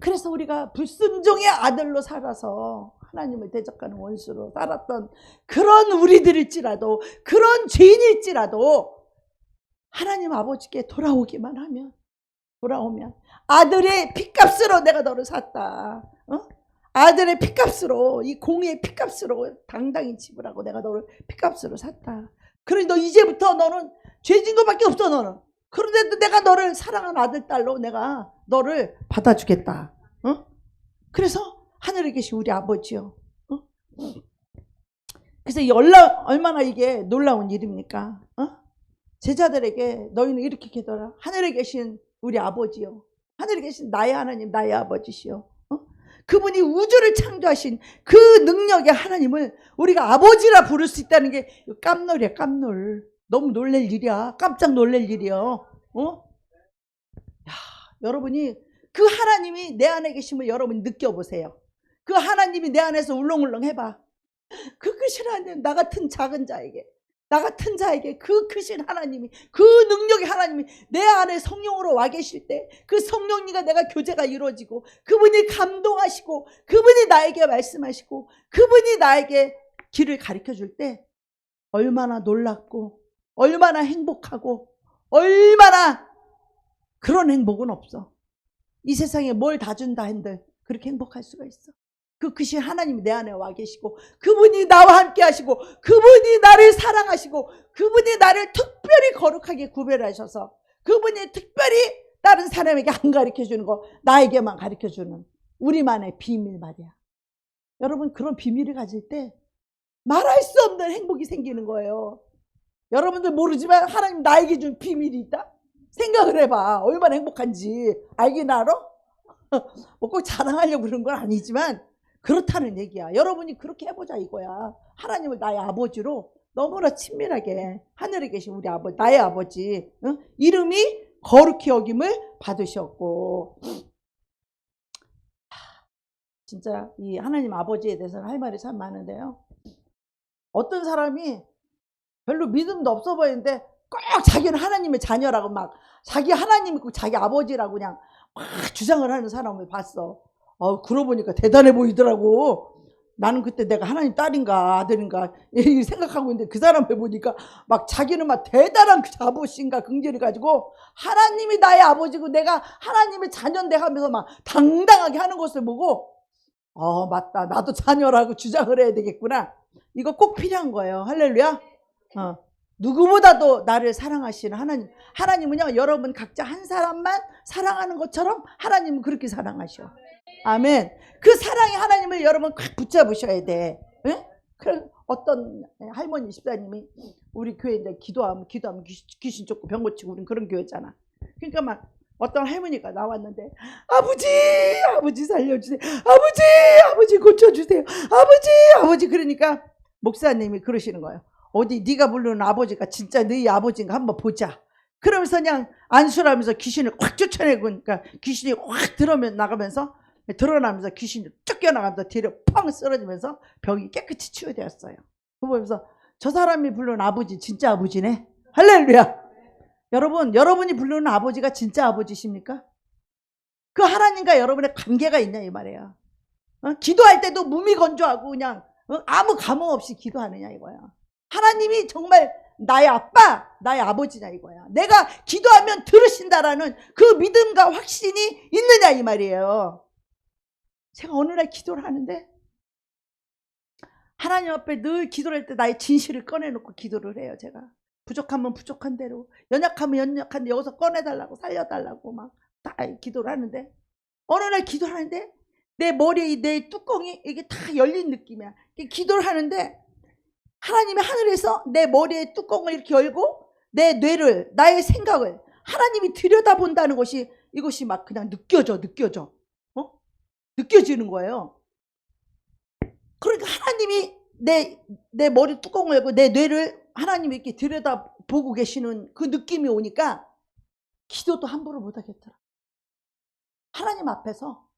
그래서 우리가 불순종의 아들로 살아서 하나님을 대적하는 원수로 살았던 그런 우리들일지라도, 그런 죄인일지라도 하나님 아버지께 돌아오기만 하면, 돌아오면 아들의 피값으로 내가 너를 샀다. 아들의 피값으로, 이 공의 피값으로 당당히 지불하고 내가 너를 피값으로 샀다. 그러니 너 이제부터 너는 죄진 것밖에 없어. 너는 그런데도 내가 너를 사랑하는 아들, 딸로 내가 너를 받아주겠다. 그래서 하늘에 계신 우리 아버지요. 그래서 얼마나 이게 놀라운 일입니까? 제자들에게 너희는 이렇게 기도하라. 하늘에 계신 우리 아버지요. 하늘에 계신 나의 하나님, 나의 아버지시요. 그분이 우주를 창조하신 그 능력의 하나님을 우리가 아버지라 부를 수 있다는 게 깜놀이야, 깜놀. 너무 놀랄 일이야. 깜짝 놀랄 일이야. 야, 여러분이 그 하나님이 내 안에 계심을 여러분이 느껴보세요. 그 하나님이 내 안에서 울렁울렁 해봐. 그 크신 하나님, 나 같은 작은 자에게, 나 같은 자에게 그 크신 하나님이, 그 능력의 하나님이 내 안에 성령으로 와 계실 때 그 성령님과 내가 교제가 이루어지고 그분이 감동하시고 그분이 나에게 말씀하시고 그분이 나에게 길을 가르쳐 줄 때 얼마나 놀랍고 얼마나 행복하고 얼마나 그런 행복은 없어. 이 세상에 뭘 다 준다 한들 그렇게 행복할 수가 있어. 그 크신 하나님이 내 안에 와 계시고 그분이 나와 함께 하시고 그분이 나를 사랑하시고 그분이 나를 특별히 거룩하게 구별하셔서 그분이 특별히 다른 사람에게 안 가르쳐주는 거 나에게만 가르쳐주는 우리만의 비밀 말이야. 여러분 그런 비밀을 가질 때 말할 수 없는 행복이 생기는 거예요. 여러분들 모르지만 하나님 나에게 준 비밀이 있다? 생각을 해봐. 얼마나 행복한지 알긴 알아? 뭐 꼭 자랑하려고 그런 건 아니지만 그렇다는 얘기야. 여러분이 그렇게 해보자 이거야. 하나님을 나의 아버지로 너무나 친밀하게 하늘에 계신 우리 아버지, 나의 아버지, 이름이 거룩히 여김을 받으셨고, 진짜 이 하나님 아버지에 대해서는 할 말이 참 많은데요. 어떤 사람이 별로 믿음도 없어 보이는데 꼭 자기는 하나님의 자녀라고 막 자기 하나님 있고 자기 아버지라고 그냥 막 주장을 하는 사람을 봤어. 그러고 보니까 대단해 보이더라고. 나는 그때 내가 하나님 딸인가 아들인가 생각하고 있는데 그 사람을 보니까 막 자기는 막 대단한 자부심과 긍지를 가지고 하나님이 나의 아버지고 내가 하나님의 자녀인데 하면서 막 당당하게 하는 것을 보고 맞다. 나도 자녀라고 주장을 해야 되겠구나. 이거 꼭 필요한 거예요. 할렐루야. 누구보다도 나를 사랑하시는 하나님. 하나님은요, 여러분 각자 한 사람만 사랑하는 것처럼 하나님은 그렇게 사랑하셔. 아멘. 그 사랑의 하나님을 여러분 꽉 붙잡으셔야 돼. 응? 어떤 할머니 집사님이 우리 교회 이제 기도하면 귀신 쫓고 병 고치고 우린 그런 교회잖아. 그러니까 막 어떤 할머니가 나왔는데 아버지 살려주세요. 아버지 고쳐주세요. 아버지 그러니까 목사님이 그러시는 거예요. 어디 네가 부르는 아버지가 진짜 너희 아버지인가 한번 보자. 그러면서 그냥 안수하면서 귀신을 확 쫓아내고 그러니까 귀신이 확 드러나면서 귀신이 쫓겨나가면서 뒤로 펑 쓰러지면서 병이 깨끗이 치유되었어요. 그거 보면서 저 사람이 부르는 아버지 진짜 아버지네. 할렐루야. 여러분, 여러분이 부르는 아버지가 진짜 아버지십니까? 그 하나님과 여러분의 관계가 있냐 이 말이에요. 기도할 때도 무미건조하고 그냥 아무 감흥 없이 기도하느냐 이거야. 하나님이 정말 나의 아빠, 나의 아버지냐 이거야. 내가 기도하면 들으신다라는 그 믿음과 확신이 있느냐 이 말이에요. 제가 어느 날 기도를 하는데 하나님 앞에 늘 기도를 할 때 나의 진실을 꺼내놓고 기도를 해요. 제가 부족하면 부족한 대로, 연약하면 연약한 데 여기서 꺼내달라고 살려달라고 막 다 기도를 하는데 어느 날 기도를 하는데 내 머리에 내 뚜껑이 이게 다 열린 느낌이야. 기도를 하는데 하나님이 하늘에서 내 머리에 뚜껑을 이렇게 열고 내 뇌를, 나의 생각을 하나님이 들여다본다는 것이 이것이 막 그냥 느껴져. 느껴지는 거예요. 그러니까 하나님이 내 머리 뚜껑을 열고 내 뇌를 하나님이 이렇게 들여다보고 계시는 그 느낌이 오니까 기도도 함부로 못하겠더라. 하나님 앞에서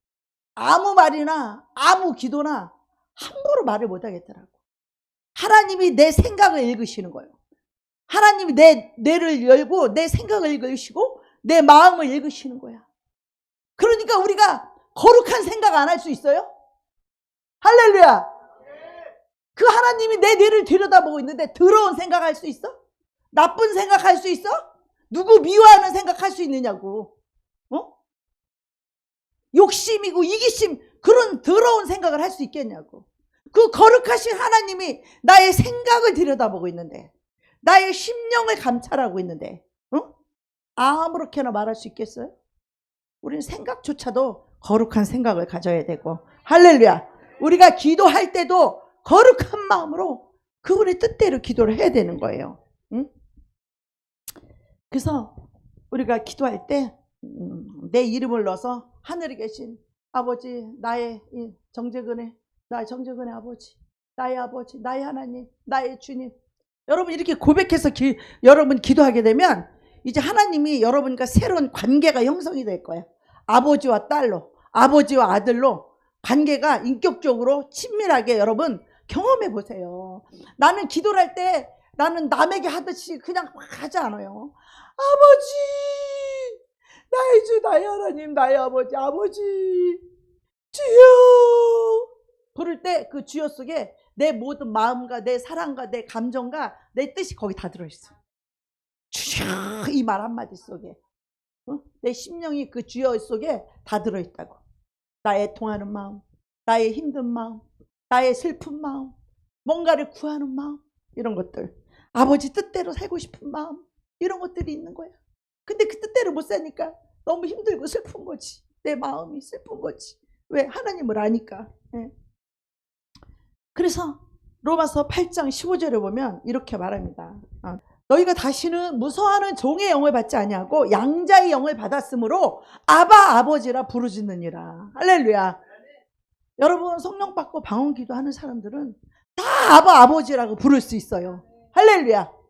아무 말이나 아무 기도나 함부로 말을 못하겠더라고. 하나님이 내 생각을 읽으시는 거예요. 하나님이 내 뇌를 열고 내 생각을 읽으시고 내 마음을 읽으시는 거야. 그러니까 우리가 거룩한 생각 안 할 수 있어요? 할렐루야. 그 하나님이 내 뇌를 들여다보고 있는데 더러운 생각할 수 있어? 나쁜 생각할 수 있어? 누구 미워하는 생각할 수 있느냐고. 욕심이고 이기심 그런 더러운 생각을 할 수 있겠냐고. 그 거룩하신 하나님이 나의 생각을 들여다보고 있는데 나의 심령을 감찰하고 있는데 아무렇게나 말할 수 있겠어요? 우리는 생각조차도 거룩한 생각을 가져야 되고, 할렐루야. 우리가 기도할 때도 거룩한 마음으로 그분의 뜻대로 기도를 해야 되는 거예요. 응? 그래서 우리가 기도할 때 내 이름을 넣어서 하늘에 계신 아버지, 나의 정재근의 아버지, 나의 아버지, 나의 하나님, 나의 주님. 여러분 이렇게 고백해서 여러분 기도하게 되면 이제 하나님이 여러분과 새로운 관계가 형성이 될 거예요. 아버지와 딸로, 아버지와 아들로 관계가 인격적으로 친밀하게 여러분 경험해 보세요. 나는 기도를 할 때 나는 남에게 하듯이 그냥 막 하지 않아요. 아버지, 나의 주, 나의 하나님, 나의 아버지, 아버지, 주여. 부를 때 그 주여 속에 내 모든 마음과 내 사랑과 내 감정과 내 뜻이 거기 다 들어있어. 주여, 이 말 한마디 속에 내 심령이 그 주여 속에 다 들어있다고. 나의 통하는 마음, 나의 힘든 마음, 나의 슬픈 마음, 뭔가를 구하는 마음, 이런 것들, 아버지 뜻대로 살고 싶은 마음, 이런 것들이 있는 거야. 근데 그 뜻대로 못 사니까 너무 힘들고 슬픈 거지. 내 마음이 슬픈 거지. 왜? 하나님을 아니까. 네. 그래서 로마서 8장 15절에 보면 이렇게 말합니다. 너희가 다시는 무서워하는 종의 영을 받지 아니하고 양자의 영을 받았으므로 아바 아버지라 부르짖느니라. 할렐루야. 여러분 성령 받고 방언 기도하는 사람들은 다 아바 아버지라고 부를 수 있어요. 할렐루야.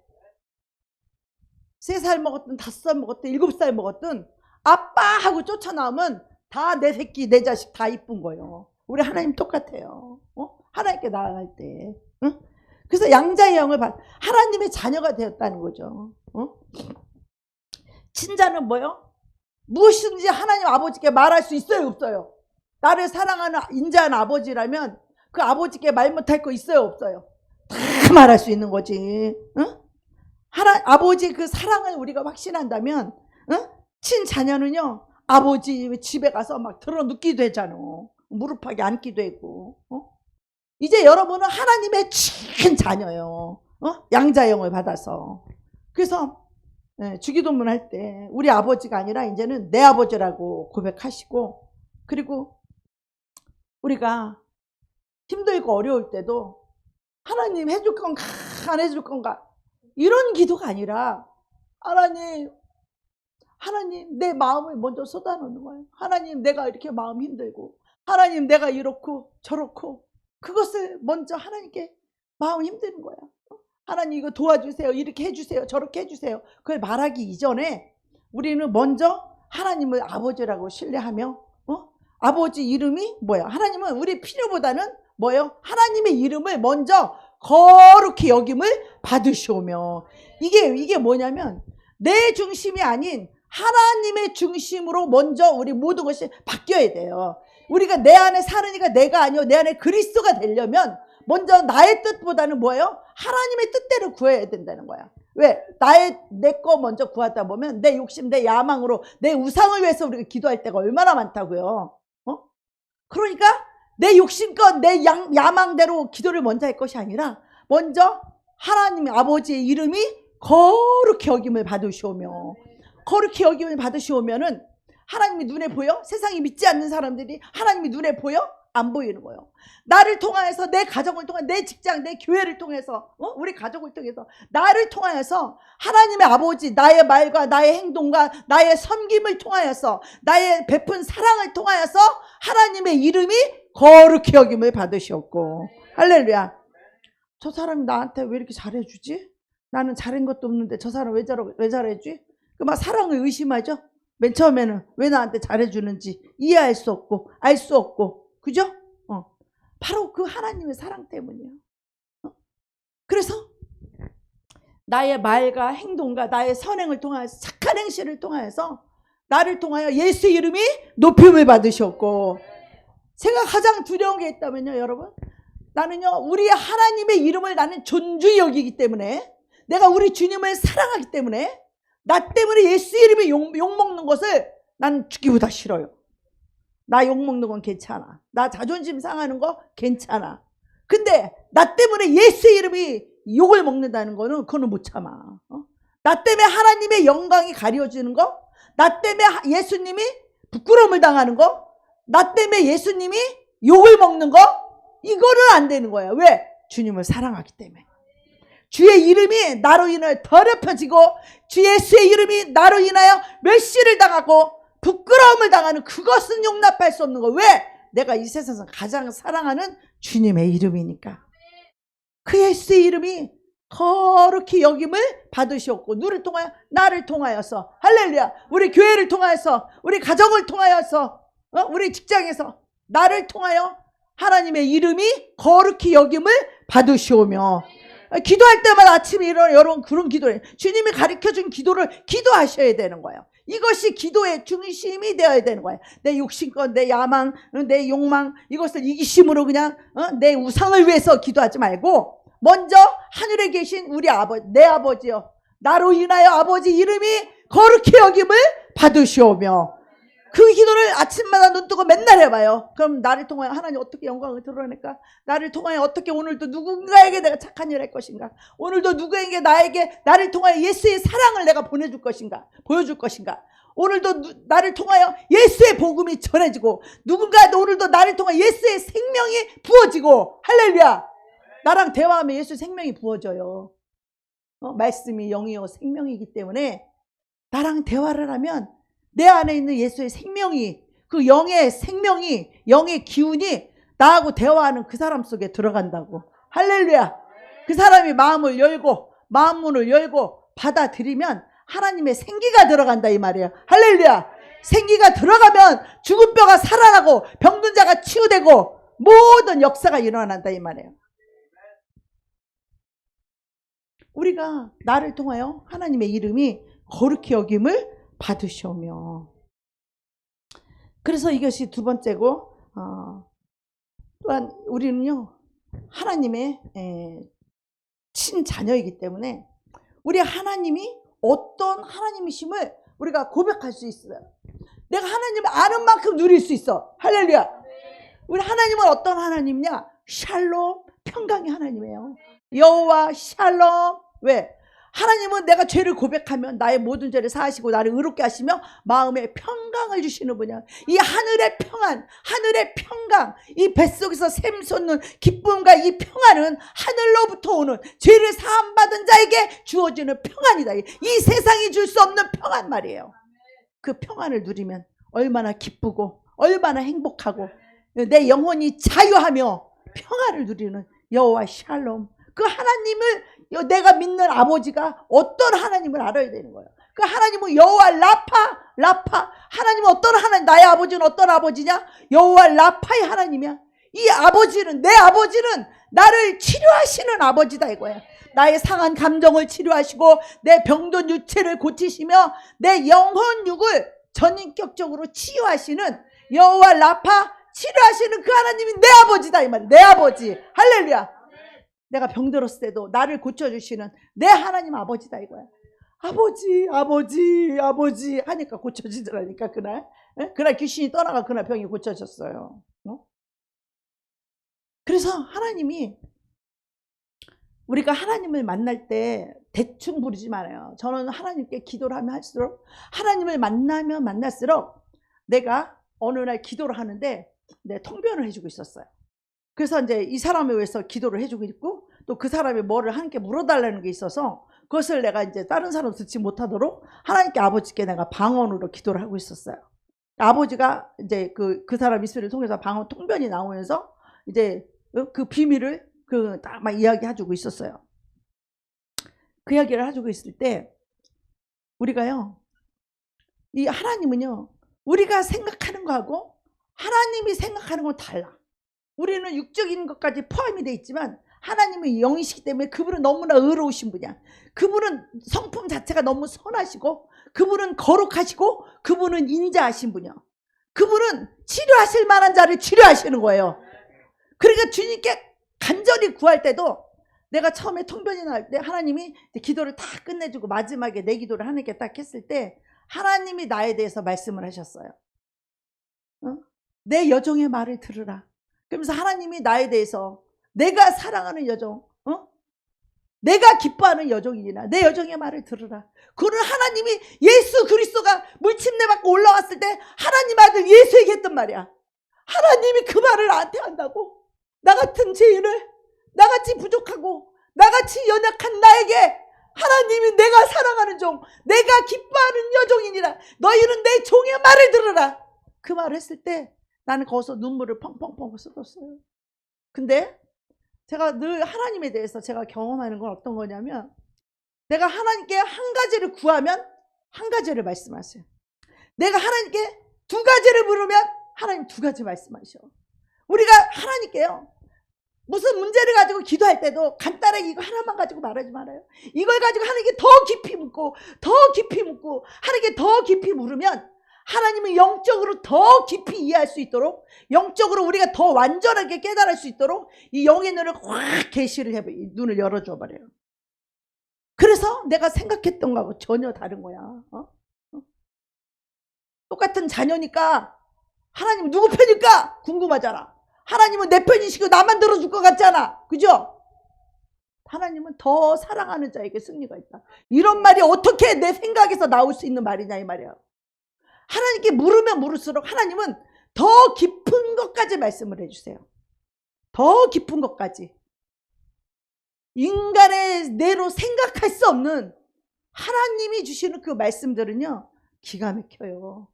3살 먹었든 5살 먹었든 7살 먹었든 아빠 하고 쫓아나오면 다 내 새끼 내 자식 다 이쁜 거예요. 우리 하나님 똑같아요. 하나님께 나아갈 때. 응? 그래서 양자의 영을 하나님의 자녀가 되었다는 거죠. 친자는 뭐요? 무엇이든지 하나님 아버지께 말할 수 있어요, 없어요? 나를 사랑하는 인자한 아버지라면 그 아버지께 말 못할 거 있어요, 없어요? 다 말할 수 있는 거지. 응? 아버지의 그 사랑을 우리가 확신한다면, 응? 친자녀는요, 아버지 집에 가서 막 들어 눕기도 했잖아. 무릎하게 앉기도 했고. 이제 여러분은 하나님의 친 자녀예요. 양자의 영을 받아서. 그래서 주기도문 할 때 우리 아버지가 아니라 이제는 내 아버지라고 고백하시고, 그리고 우리가 힘들고 어려울 때도 하나님 해줄 건가 안 해줄 건가 이런 기도가 아니라 하나님 내 마음을 먼저 쏟아놓는 거예요. 하나님 내가 이렇게 마음 힘들고, 하나님 내가 이렇고 저렇고, 그것을 먼저 하나님께 마음 힘드는 거야. 하나님 이거 도와주세요, 이렇게 해주세요, 저렇게 해주세요. 그걸 말하기 이전에 우리는 먼저 하나님을 아버지라고 신뢰하며, 아버지 이름이 뭐야? 하나님은 우리 필요보다는 뭐예요? 하나님의 이름을 먼저 거룩히 여김을 받으시오며. 이게 뭐냐면 내 중심이 아닌 하나님의 중심으로 먼저 우리 모든 것이 바뀌어야 돼요. 우리가 내 안에 사는 이가 내가 아니요 내 안에 그리스도가 되려면 먼저 나의 뜻보다는 뭐예요? 하나님의 뜻대로 구해야 된다는 거야. 왜? 내 거 먼저 구하다 보면 내 욕심, 내 야망으로 내 우상을 위해서 우리가 기도할 때가 얼마나 많다고요. 그러니까 내 욕심껏 내 야망대로 기도를 먼저 할 것이 아니라 먼저 하나님 아버지의 이름이 거룩히 여김을 받으시오며, 거룩히 여김을 받으시오면은 하나님이 눈에 보여? 세상이 믿지 않는 사람들이 하나님이 눈에 보여? 안 보이는 거예요. 나를 통하여서, 내 가정을 통해, 내 직장, 내 교회를 통해서, 우리 가족을 통해서, 나를 통하여서 하나님의 아버지, 나의 말과 나의 행동과 나의 섬김을 통하여서, 나의 베푼 사랑을 통하여서 하나님의 이름이 거룩히 여김을 받으셨고. 할렐루야. 저 사람이 나한테 왜 이렇게 잘해주지? 나는 잘한 것도 없는데 저 사람 왜 잘해주지? 그 막 사랑을 의심하죠. 맨 처음에는 왜 나한테 잘해주는지 이해할 수 없고 알 수 없고, 그죠? 바로 그 하나님의 사랑 때문이에요. 그래서 나의 말과 행동과 나의 선행을 통하여서, 착한 행실을 통하여서 나를 통하여 예수 이름이 높임을 받으셨고. 제가 가장 두려운 게 있다면요, 여러분, 나는요 우리 하나님의 이름을 나는 존중히 여기기 때문에, 내가 우리 주님을 사랑하기 때문에, 나 때문에 예수 이름이 욕먹는 것을 난 죽기보다 싫어요. 나 욕먹는 건 괜찮아. 나 자존심 상하는 거 괜찮아. 근데 나 때문에 예수 이름이 욕을 먹는다는 거는 그거는 못 참아. 나 때문에 하나님의 영광이 가려지는 거, 나 때문에 예수님이 부끄러움을 당하는 거, 나 때문에 예수님이 욕을 먹는 거, 이거는 안 되는 거예요. 왜? 주님을 사랑하기 때문에. 주의 이름이 나로 인하여 더럽혀지고 주 예수의 이름이 나로 인하여 멸시를 당하고 부끄러움을 당하는 그것은 용납할 수 없는 거. 왜? 내가 이 세상에서 가장 사랑하는 주님의 이름이니까. 그 예수의 이름이 거룩히 여김을 받으셨고, 누를 통하여? 나를 통하여서. 할렐루야. 우리 교회를 통하여서, 우리 가정을 통하여서, 우리 직장에서 나를 통하여 하나님의 이름이 거룩히 여김을 받으시오며. 기도할 때마다 아침에 여러분 그런 기도를, 주님이 가르쳐준 기도를 기도하셔야 되는 거예요. 이것이 기도의 중심이 되어야 되는 거예요. 내 욕심껏, 내 야망, 내 욕망, 이것을 이기심으로 그냥 내 우상을 위해서 기도하지 말고, 먼저 하늘에 계신 우리 아버지, 내 아버지요, 나로 인하여 아버지 이름이 거룩히 여김을 받으시오며. 그 기도를 아침마다 눈 뜨고 맨날 해봐요. 그럼 나를 통하여 하나님 어떻게 영광을 드러낼까? 나를 통하여 어떻게 오늘도 누군가에게 내가 착한 일을 할 것인가? 오늘도 누구에게 나를 통하여 예수의 사랑을 내가 보여줄 것인가? 오늘도 나를 통하여 예수의 복음이 전해지고, 누군가 오늘도 나를 통하여 예수의 생명이 부어지고. 할렐루야. 나랑 대화하면 예수의 생명이 부어져요. 말씀이 영이요 생명이기 때문에 나랑 대화를 하면 내 안에 있는 예수의 생명이, 그 영의 생명이, 영의 기운이 나하고 대화하는 그 사람 속에 들어간다고. 할렐루야. 그 사람이 마음을 열고, 마음문을 열고 받아들이면 하나님의 생기가 들어간다 이 말이에요. 할렐루야. 생기가 들어가면 죽은 뼈가 살아나고 병든 자가 치유되고 모든 역사가 일어난다 이 말이에요. 우리가 나를 통하여 하나님의 이름이 거룩히 여김을 받으시오며. 그래서 이것이 두 번째고, 또한 우리는요 하나님의 친자녀이기 때문에 우리 하나님이 어떤 하나님이심을 우리가 고백할 수 있어요. 내가 하나님을 아는 만큼 누릴 수 있어. 할렐루야. 우리 하나님은 어떤 하나님이냐? 샬롬, 평강의 하나님이에요. 여호와 샬롬. 왜? 하나님은 내가 죄를 고백하면 나의 모든 죄를 사하시고 나를 의롭게 하시며 마음에 평강을 주시는 분이야. 이 하늘의 평안, 하늘의 평강, 이 뱃속에서 샘솟는 기쁨과 이 평안은 하늘로부터 오는 죄를 사함받은 자에게 주어지는 평안이다. 이 세상이 줄 수 없는 평안 말이에요. 그 평안을 누리면 얼마나 기쁘고 얼마나 행복하고 내 영혼이 자유하며 평안을 누리는 여호와 샬롬. 그 하나님을, 내가 믿는 아버지가 어떤 하나님을 알아야 되는 거예요. 그 하나님은 여호와 라파. 하나님은 어떤 하나님, 나의 아버지는 어떤 아버지냐? 여호와 라파의 하나님이야. 이 아버지는, 내 아버지는 나를 치료하시는 아버지다 이거야. 나의 상한 감정을 치료하시고 내 병든 육체를 고치시며 내 영혼육을 전인격적으로 치유하시는 여호와 라파, 치료하시는 그 하나님이 내 아버지다 이 말이야. 내 아버지. 할렐루야. 내가 병들었을 때도 나를 고쳐주시는 내 하나님 아버지다 이거야. 아버지 하니까 고쳐지더라니까 그날. 그날 귀신이 떠나가 그날 병이 고쳐졌어요. 그래서 하나님이, 우리가 하나님을 만날 때 대충 부르지 말아요. 저는 하나님께 기도를 하면 할수록, 하나님을 만나면 만날수록, 내가 어느 날 기도를 하는데 내 통변을 해주고 있었어요. 그래서 이제 이 사람을 위해서 기도를 해주고 있고, 또 그 사람이 뭐를 하나님께 물어달라는 게 있어서 그것을 내가 이제 다른 사람 듣지 못하도록 하나님께, 아버지께 내가 방언으로 기도를 하고 있었어요. 아버지가 이제 그 사람 이스라엘을 통해서 방언 통변이 나오면서 이제 그 비밀을 딱 막 이야기해주고 있었어요. 그 이야기를 해주고 있을 때 우리가요, 이 하나님은요, 우리가 생각하는 거하고 하나님이 생각하는 건 달라. 우리는 육적인 것까지 포함이 되어 있지만 하나님은 영이시기 때문에 그분은 너무나 의로우신 분이야. 그분은 성품 자체가 너무 선하시고, 그분은 거룩하시고, 그분은 인자하신 분이야. 그분은 치료하실 만한 자를 치료하시는 거예요. 그러니까 주님께 간절히 구할 때도, 내가 처음에 통변이 나올 때 하나님이 기도를 다 끝내주고 마지막에 내 기도를 하나님께 딱 했을 때 하나님이 나에 대해서 말씀을 하셨어요. 내 여종의 말을 들으라. 그러면서 하나님이 나에 대해서, 내가 사랑하는 여종, 내가 기뻐하는 여종이니라. 내 여종의 말을 들으라. 그는 하나님이 예수 그리스도가 물침내 받고 올라왔을 때 하나님 아들 예수에게 했던 말이야. 하나님이 그 말을 나한테 한다고. 나 같은 죄인을, 나같이 부족하고 나같이 연약한 나에게 하나님이 내가 사랑하는 종, 내가 기뻐하는 여종이니라. 너희는 내 종의 말을 들으라. 그 말을 했을 때 나는 거기서 눈물을 펑펑펑 쏟았어요. 근데 제가 늘 하나님에 대해서 제가 경험하는 건 어떤 거냐면, 내가 하나님께 한 가지를 구하면 한 가지를 말씀하세요. 내가 하나님께 두 가지를 물으면 하나님 두 가지 말씀하셔. 우리가 하나님께요, 무슨 문제를 가지고 기도할 때도 간단하게 이거 하나만 가지고 말하지 말아요. 이걸 가지고 하나님께 더 깊이 묻고 더 깊이 묻고 하나님께 더 깊이 물으면 하나님은 영적으로 더 깊이 이해할 수 있도록, 영적으로 우리가 더 완전하게 깨달을 수 있도록 이 영의 눈을 확 계시를 해버려, 눈을 열어줘 버려요. 그래서 내가 생각했던 거하고 전혀 다른 거야. 똑같은 자녀니까 하나님 누구 편일까 궁금하잖아. 하나님은 내 편이시고 나만 들어줄 것 같잖아. 그죠? 하나님은 더 사랑하는 자에게 승리가 있다. 이런 말이 어떻게 내 생각에서 나올 수 있는 말이냐 이 말이야. 하나님께 물으면 물을수록 하나님은 더 깊은 것까지 말씀을 해주세요. 더 깊은 것까지. 인간의 뇌로 생각할 수 없는 하나님이 주시는 그 말씀들은요, 기가 막혀요.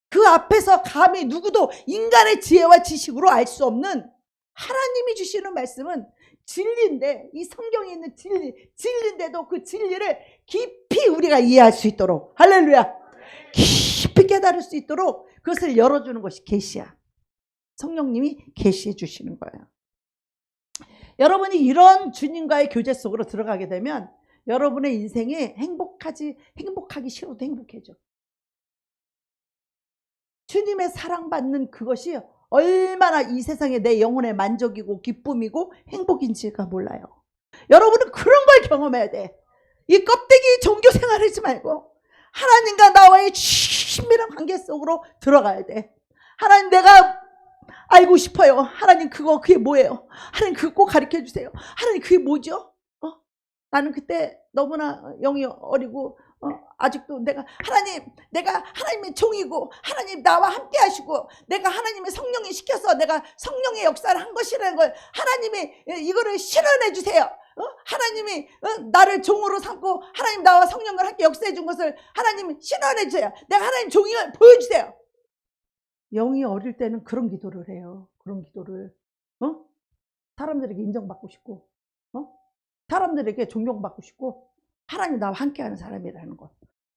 그 앞에서 감히 누구도 인간의 지혜와 지식으로 알 수 없는 하나님이 주시는 말씀은 진리인데, 이 성경에 있는 진리인데도 그 진리를 깊이 우리가 이해할 수 있도록, 할렐루야, 깊이 깨달을 수 있도록 그것을 열어주는 것이 계시야. 성령님이 계시해 주시는 거예요. 여러분이 이런 주님과의 교제 속으로 들어가게 되면 여러분의 인생이 행복하기 싫어도 행복해져. 주님의 사랑받는 그것이 얼마나 이 세상에 내 영혼의 만족이고 기쁨이고 행복인지가 몰라요. 여러분은 그런 걸 경험해야 돼. 이 껍데기 종교 생활하지 말고 하나님과 나와의 친밀한 관계 속으로 들어가야 돼. 하나님, 내가 알고 싶어요. 하나님, 그게 뭐예요? 하나님, 그거 꼭 가르쳐 주세요. 하나님, 그게 뭐죠? 나는 그때 너무나 영이 어리고 아직도 내가 하나님의 종이고 하나님 나와 함께 하시고 내가 하나님의 성령이 시켜서 내가 성령의 역사를 한 것이라는 걸 하나님이 이거를 실현해 주세요. 하나님이 나를 종으로 삼고 하나님 나와 성령과 함께 역사해 준 것을 하나님이 실현해 주세요. 내가 하나님 종이를 보여주세요. 영이 어릴 때는 그런 기도를 해요. 그런 기도를. 사람들에게 인정받고 싶고 사람들에게 존경받고 싶고 하나님 나와 함께하는 사람이라는 것,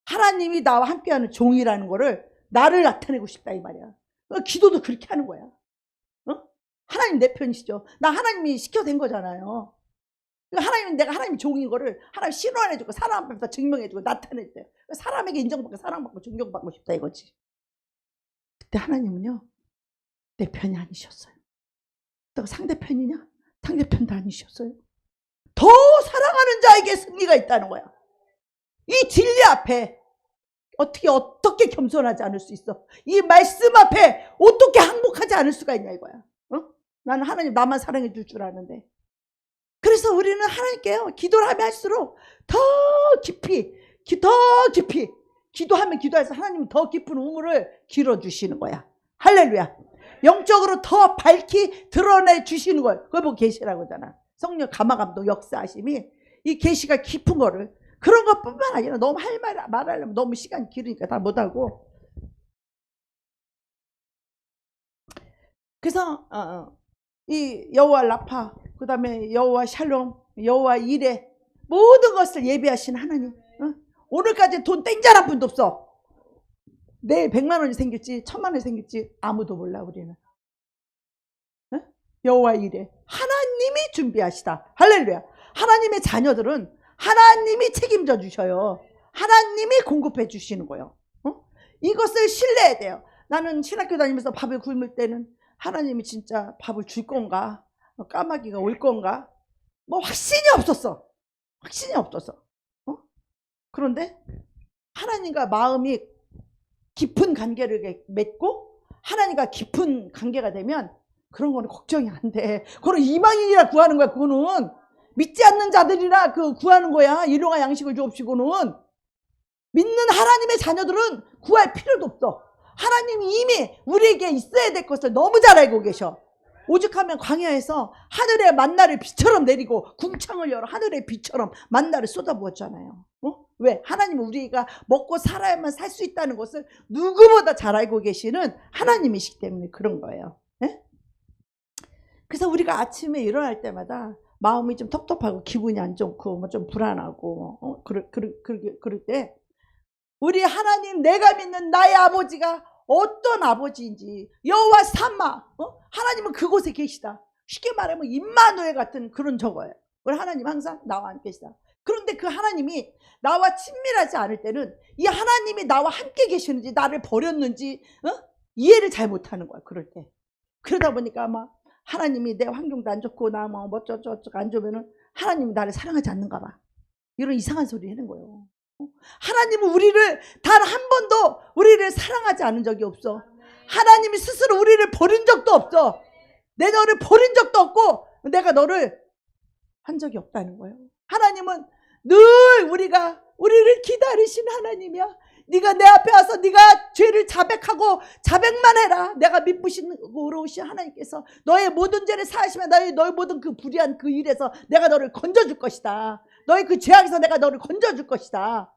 하나님이 나와 함께하는 종이라는 거를 나를 나타내고 싶다 이 말이야. 기도도 그렇게 하는 거야. 하나님 내 편이시죠. 나 하나님이 시켜낸 거잖아요. 하나님은 내가 하나님 종인 거를 하나님 실현해주고 사람 앞에서 증명해주고 나타내줘요. 사람에게 인정받고 사랑받고 존경받고 싶다 이거지. 그때 하나님은요, 내 편이 아니셨어요. 내가 상대편이냐? 상대편도 아니셨어요. 더 사랑하는 자에게 승리가 있다는 거야. 이 진리 앞에 어떻게 겸손하지 않을 수 있어? 이 말씀 앞에 어떻게 항복하지 않을 수가 있냐 이거야. 나는 하나님 나만 사랑해 줄 줄 아는데. 그래서 우리는 하나님께요, 기도를 하면 할수록 더 깊이 기도하면 기도해서 하나님은 더 깊은 우물을 길어주시는 거야. 할렐루야. 영적으로 더 밝히 드러내 주시는 거예요. 그걸 보고 계시라고 하잖아. 성령 감화감동 역사하심이 이 계시가 깊은 거를, 그런 것뿐만 아니라 너무 할 말하려면 너무 시간이 길으니까 다 못하고. 그래서 이 여호와 라파, 그 다음에 여호와 샬롬, 여호와 이레, 모든 것을 예비하신 하나님. 오늘까지 돈 땡잘 한 푼도 없어. 내일 100만 원이 생길지 1000만 원이 생길지 아무도 몰라. 우리는 여호와 이레, 하나님이 준비하시다. 할렐루야. 하나님의 자녀들은 하나님이 책임져 주셔요. 하나님이 공급해 주시는 거예요. 이것을 신뢰해야 돼요. 나는 신학교 다니면서 밥을 굶을 때는 하나님이 진짜 밥을 줄 건가, 까마귀가 올 건가, 뭐 확신이 없었어. 그런데 하나님과 마음이 깊은 관계를 맺고 하나님과 깊은 관계가 되면 그런 거는 걱정이 안 돼. 그건 이방인이라 구하는 거야. 그거는 믿지 않는 자들이나 그 구하는 거야. 일용할 양식을 주옵시고는. 믿는 하나님의 자녀들은 구할 필요도 없어. 하나님이 이미 우리에게 있어야 될 것을 너무 잘 알고 계셔. 오죽하면 광야에서 하늘의 만나를 비처럼 내리고 궁창을 열어 하늘의 비처럼 만나를 쏟아부었잖아요. 왜? 하나님은 우리가 먹고 살아야만 살 수 있다는 것을 누구보다 잘 알고 계시는 하나님이시기 때문에 그런 거예요. 네? 그래서 우리가 아침에 일어날 때마다 마음이 좀 텁텁하고 기분이 안 좋고 뭐 좀 불안하고 그럴 때 우리 하나님, 내가 믿는 나의 아버지가 어떤 아버지인지, 여호와 삼마, 하나님은 그곳에 계시다. 쉽게 말하면 임마누엘 같은 그런 저거예요. 우리 하나님 항상 나와 함께 계시다. 그런데 그 하나님이 나와 친밀하지 않을 때는 이 하나님이 나와 함께 계시는지 나를 버렸는지 이해를 잘 못하는 거야. 그럴 때. 그러다 보니까 막 하나님이 내 환경도 안 좋고 나 뭐 어쩌고저쩌고 안 좋으면은 하나님이 나를 사랑하지 않는가 봐. 이런 이상한 소리 하는 거예요. 하나님은 우리를 단 한 번도 우리를 사랑하지 않은 적이 없어. 하나님이 스스로 우리를 버린 적도 없어. 내 너를 버린 적도 없고 내가 너를 한 적이 없다는 거예요. 하나님은 늘 우리를 기다리신 하나님이야. 네가 내 앞에 와서 네가 죄를 자백하고 자백만 해라. 내가 미쁘시고 의로우신 하나님께서 너의 모든 죄를 사하시면 너의 모든 그 불의한 그 일에서 내가 너를 건져줄 것이다. 너의 그 죄악에서 내가 너를 건져줄 것이다.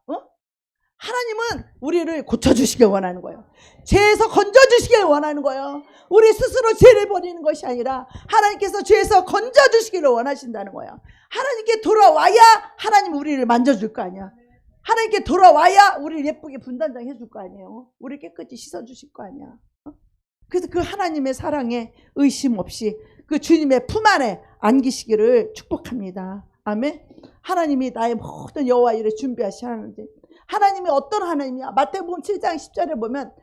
하나님은 우리를 고쳐주시길 원하는 거예요. 죄에서 건져주시길 원하는 거예요. 우리 스스로 죄를 버리는 것이 아니라 하나님께서 죄에서 건져주시기를 원하신다는 거예요. 하나님께 돌아와야 하나님 우리를 만져줄 거 아니야. 하나님께 돌아와야 우리를 예쁘게 분단장 해줄 거 아니에요. 우리 깨끗이 씻어주실 거 아니야. 그래서 그 하나님의 사랑에 의심 없이 그 주님의 품 안에 안기시기를 축복합니다. 아멘. 하나님이 나의 모든 여호와 일을 준비하시는데 하나님이 어떤 하나님이야? 마태복음 7장 10절에 보면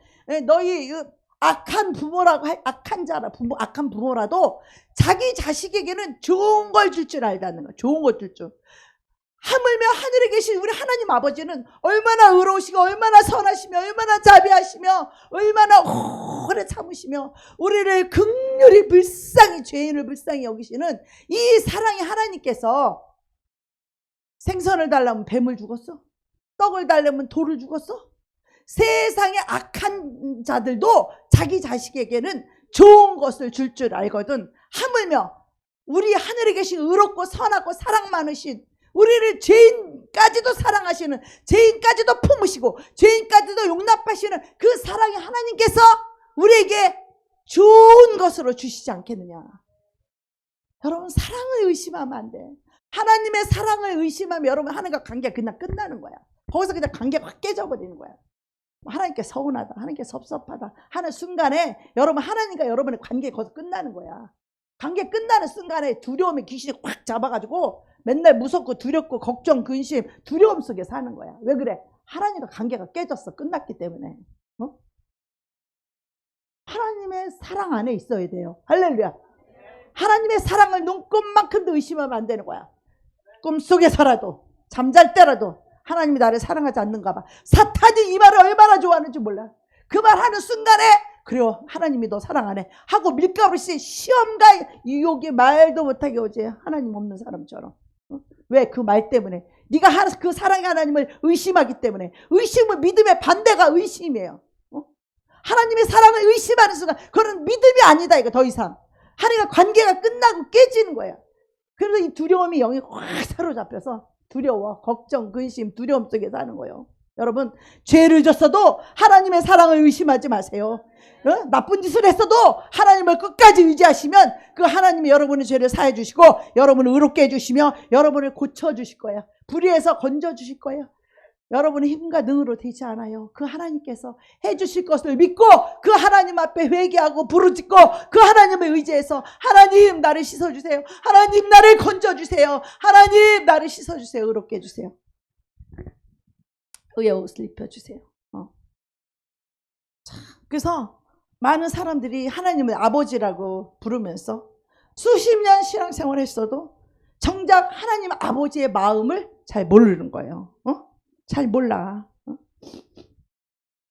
너희 악한 부모라고 악한 자라 악한 부모라도 자기 자식에게는 좋은 걸 줄 줄 알다는 거야. 좋은 걸 줄 줄. 하물며 하늘에 계신 우리 하나님 아버지는 얼마나 의로우시고 얼마나 선하시며 얼마나 자비하시며 얼마나 오래 참으시며 우리를 긍휼히 불쌍히 죄인을 불쌍히 여기시는 이 사랑의 하나님께서 생선을 달라면 뱀을 죽었어? 떡을 달라면 돌을 죽었어? 세상의 악한 자들도 자기 자식에게는 좋은 것을 줄 줄 알거든. 하물며 우리 하늘에 계신 의롭고 선하고 사랑 많으신 우리를 죄인까지도 사랑하시는 죄인까지도 품으시고 죄인까지도 용납하시는 그 사랑의 하나님께서 우리에게 좋은 것으로 주시지 않겠느냐. 여러분 사랑을 의심하면 안 돼. 하나님의 사랑을 의심하면 여러분 하나님과 관계가 그냥 끝나는 거야. 거기서 그냥 관계가 확 깨져버리는 거야. 하나님께 서운하다, 하나님께 섭섭하다 하는 순간에 여러분 하나님과 여러분의 관계가 거기서 끝나는 거야. 관계 끝나는 순간에 두려움의 귀신이 확 잡아가지고 맨날 무섭고 두렵고 걱정, 근심, 두려움 속에 사는 거야. 왜 그래? 하나님과 관계가 깨졌어. 끝났기 때문에. 하나님의 사랑 안에 있어야 돼요. 할렐루야. 하나님의 사랑을 눈꼽만큼도 의심하면 안 되는 거야. 꿈속에서라도 잠잘 때라도 하나님이 나를 사랑하지 않는가 봐. 사탄이 이 말을 얼마나 좋아하는지 몰라. 그 말 하는 순간에 그래요. 하나님이 너 사랑 안 해. 하고 밀가루씨 시험과 유혹이 말도 못하게 오지. 하나님 없는 사람처럼. 왜? 그 말 때문에. 네가 그 사랑의 하나님을 의심하기 때문에. 의심은 믿음의 반대가 의심이에요. 하나님의 사랑을 의심하는 순간 그건 믿음이 아니다. 이거 더 이상. 하나님과 관계가 끝나고 깨지는 거야. 그래서 이 두려움이 영이 확 사로잡혀서 두려워, 걱정, 근심, 두려움 속에 사는 거예요. 여러분 죄를 졌어도 하나님의 사랑을 의심하지 마세요. 나쁜 짓을 했어도 하나님을 끝까지 의지하시면 그 하나님이 여러분의 죄를 사해 주시고 여러분을 의롭게 해주시며 여러분을 고쳐주실 거예요. 불의에서 건져주실 거예요. 여러분의 힘과 능으로 되지 않아요. 그 하나님께서 해주실 것을 믿고 그 하나님 앞에 회개하고 부르짖고 그 하나님을 의지해서 하나님 나를 씻어주세요. 하나님 나를 건져주세요. 하나님 나를 씻어주세요. 의롭게 해주세요. 의의 옷을 입혀주세요. 그래서 많은 사람들이 하나님을 아버지라고 부르면서 수십 년 신앙생활을 했어도 정작 하나님 아버지의 마음을 잘 모르는 거예요. 잘 몰라.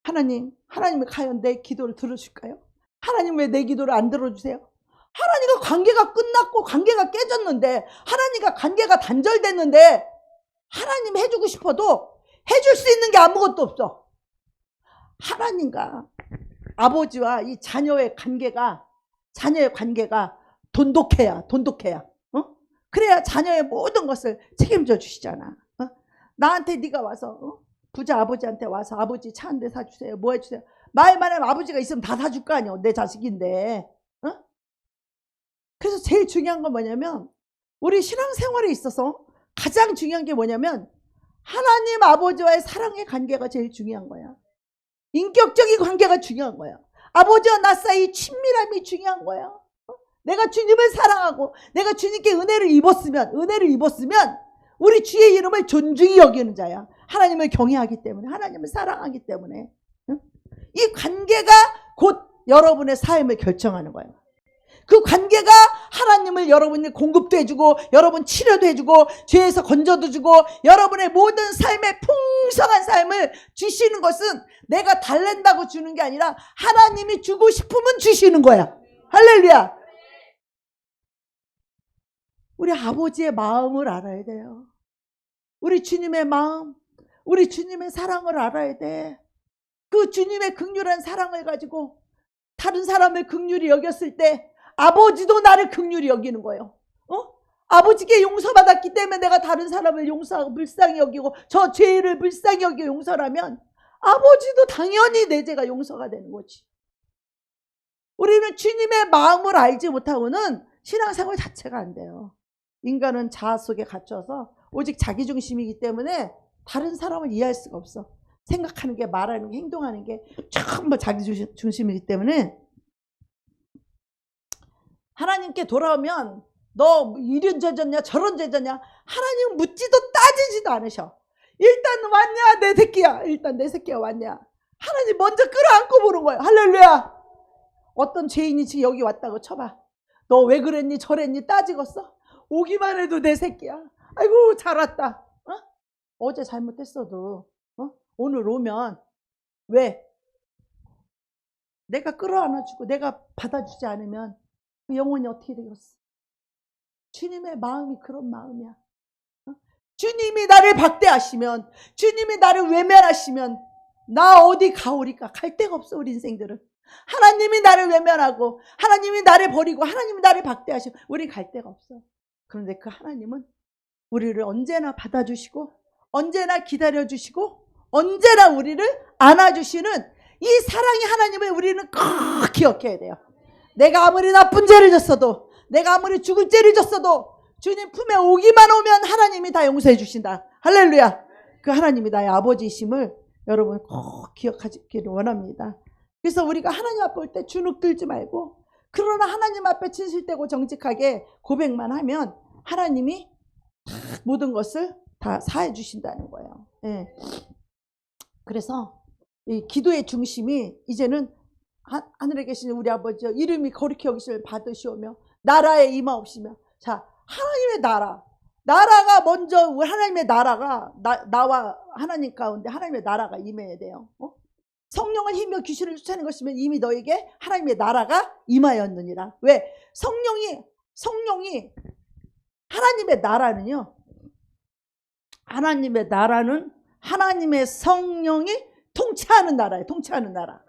하나님을 과연 내 기도를 들어줄까요? 하나님 왜 내 기도를 안 들어주세요? 하나님과 관계가 끝났고 관계가 깨졌는데, 하나님과 관계가 단절됐는데 하나님 해주고 싶어도 해줄 수 있는 게 아무것도 없어. 하나님과 아버지와 이 자녀의 관계가 돈독해야. 그래야 자녀의 모든 것을 책임져 주시잖아. 나한테 네가 와서 부자 아버지한테 와서 아버지 차 한 대 사주세요, 뭐 해주세요, 말만 하면 아버지가 있으면 다 사줄 거 아니야, 내 자식인데. 그래서 제일 중요한 건 뭐냐면, 우리 신앙생활에 있어서 가장 중요한 게 뭐냐면 하나님 아버지와의 사랑의 관계가 제일 중요한 거야. 인격적인 관계가 중요한 거야. 아버지와 나 사이 친밀함이 중요한 거야. 내가 주님을 사랑하고 내가 주님께 은혜를 입었으면 우리 주의 이름을 존중히 여기는 자야. 하나님을 경외하기 때문에, 하나님을 사랑하기 때문에. 이 관계가 곧 여러분의 삶을 결정하는 거예요. 그 관계가 하나님을 여러분이 공급도 해주고, 여러분 치료도 해주고, 죄에서 건져도 주고, 여러분의 모든 삶의 풍성한 삶을 주시는 것은 내가 달랜다고 주는 게 아니라 하나님이 주고 싶으면 주시는 거야. 할렐루야. 우리 아버지의 마음을 알아야 돼요. 우리 주님의 마음, 우리 주님의 사랑을 알아야 돼. 그 주님의 긍휼한 사랑을 가지고 다른 사람을 긍휼히 여겼을 때 아버지도 나를 긍휼히 여기는 거예요. 아버지께 용서받았기 때문에 내가 다른 사람을 용서하고 불쌍히 여기고, 저 죄를 불쌍히 여기고 용서라면 아버지도 당연히 내 죄가 용서가 되는 거지. 우리는 주님의 마음을 알지 못하고는 신앙생활 자체가 안 돼요. 인간은 자아 속에 갇혀서 오직 자기중심이기 때문에 다른 사람을 이해할 수가 없어. 생각하는 게, 말하는 게, 행동하는 게 전부 자기중심이기 때문에 하나님께 돌아오면 너 이런 죄졌냐 저런 죄졌냐 하나님은 묻지도 따지지도 않으셔. 일단 왔냐 내 새끼야, 일단 내 새끼야 왔냐, 하나님 먼저 끌어안고 보는 거야. 할렐루야. 어떤 죄인이 지금 여기 왔다고 쳐봐. 너 왜 그랬니 저랬니 따지겠어? 오기만 해도 내 새끼야. 아이고 잘 왔다. 어제 잘못했어도 오늘 오면 왜? 내가 끌어안아주고 내가 받아주지 않으면 그 영혼이 어떻게 되겠어? 주님의 마음이 그런 마음이야. 주님이 나를 박대하시면, 주님이 나를 외면하시면 나 어디 가오리까? 갈 데가 없어. 우리 인생들은 하나님이 나를 외면하고 하나님이 나를 버리고 하나님이 나를 박대하시면 우리 갈 데가 없어. 그런데 그 하나님은 우리를 언제나 받아주시고 언제나 기다려주시고 언제나 우리를 안아주시는 이 사랑의 하나님을 우리는 꼭 기억해야 돼요. 내가 아무리 나쁜 죄를 졌어도, 내가 아무리 죽을 죄를 졌어도 주님 품에 오기만 오면 하나님이 다 용서해 주신다. 할렐루야. 그 하나님이 나의 아버지이심을 여러분 꼭 기억하기를 원합니다. 그래서 우리가 하나님 앞에 올 때 주눅 들지 말고, 그러나 하나님 앞에 진실되고 정직하게 고백만 하면 하나님이 모든 것을 다 사해 주신다는 거예요. 예. 그래서 이 기도의 중심이 이제는 하늘에 계신 우리 아버지여 이름이 거룩히 여기심을 받으시오며 나라에 임하옵시며. 자, 하나님의 나라가 먼저, 하나님의 나라가 나와 하나님 가운데 하나님의 나라가 임해야 돼요. 성령을 힘며 귀신을 쫓아내는 것이면 이미 너에게 하나님의 나라가 임하였느니라. 왜? 성령이 하나님의 나라는요, 하나님의 나라는 하나님의 성령이 통치하는 나라예요. 통치하는 나라.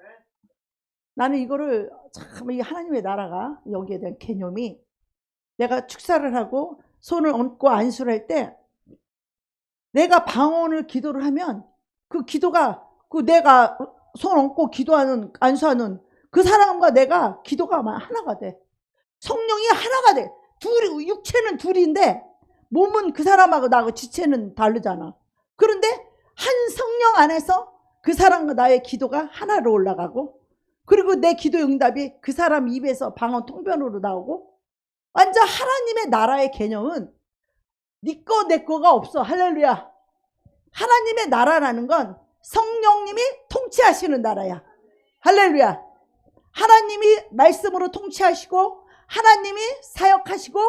나는 이거를 참, 이 하나님의 나라가, 여기에 대한 개념이, 내가 축사를 하고 손을 얹고 안수를 할 때 내가 방언을 기도를 하면 그 기도가, 그 내가 손 얹고 기도하는, 안수하는 그 사람과 내가 기도가 하나가 돼. 성령이 하나가 돼. 둘이, 육체는 둘인데 몸은 그 사람하고 나하고 지체는 다르잖아. 그런데 한 성령 안에서 그 사람과 나의 기도가 하나로 올라가고, 그리고 내 기도 응답이 그 사람 입에서 방언 통변으로 나오고, 완전 하나님의 나라의 개념은 네 거 내 거가 없어. 할렐루야. 하나님의 나라라는 건 성령님이 통치하시는 나라야. 할렐루야. 하나님이 말씀으로 통치하시고 하나님이 사역하시고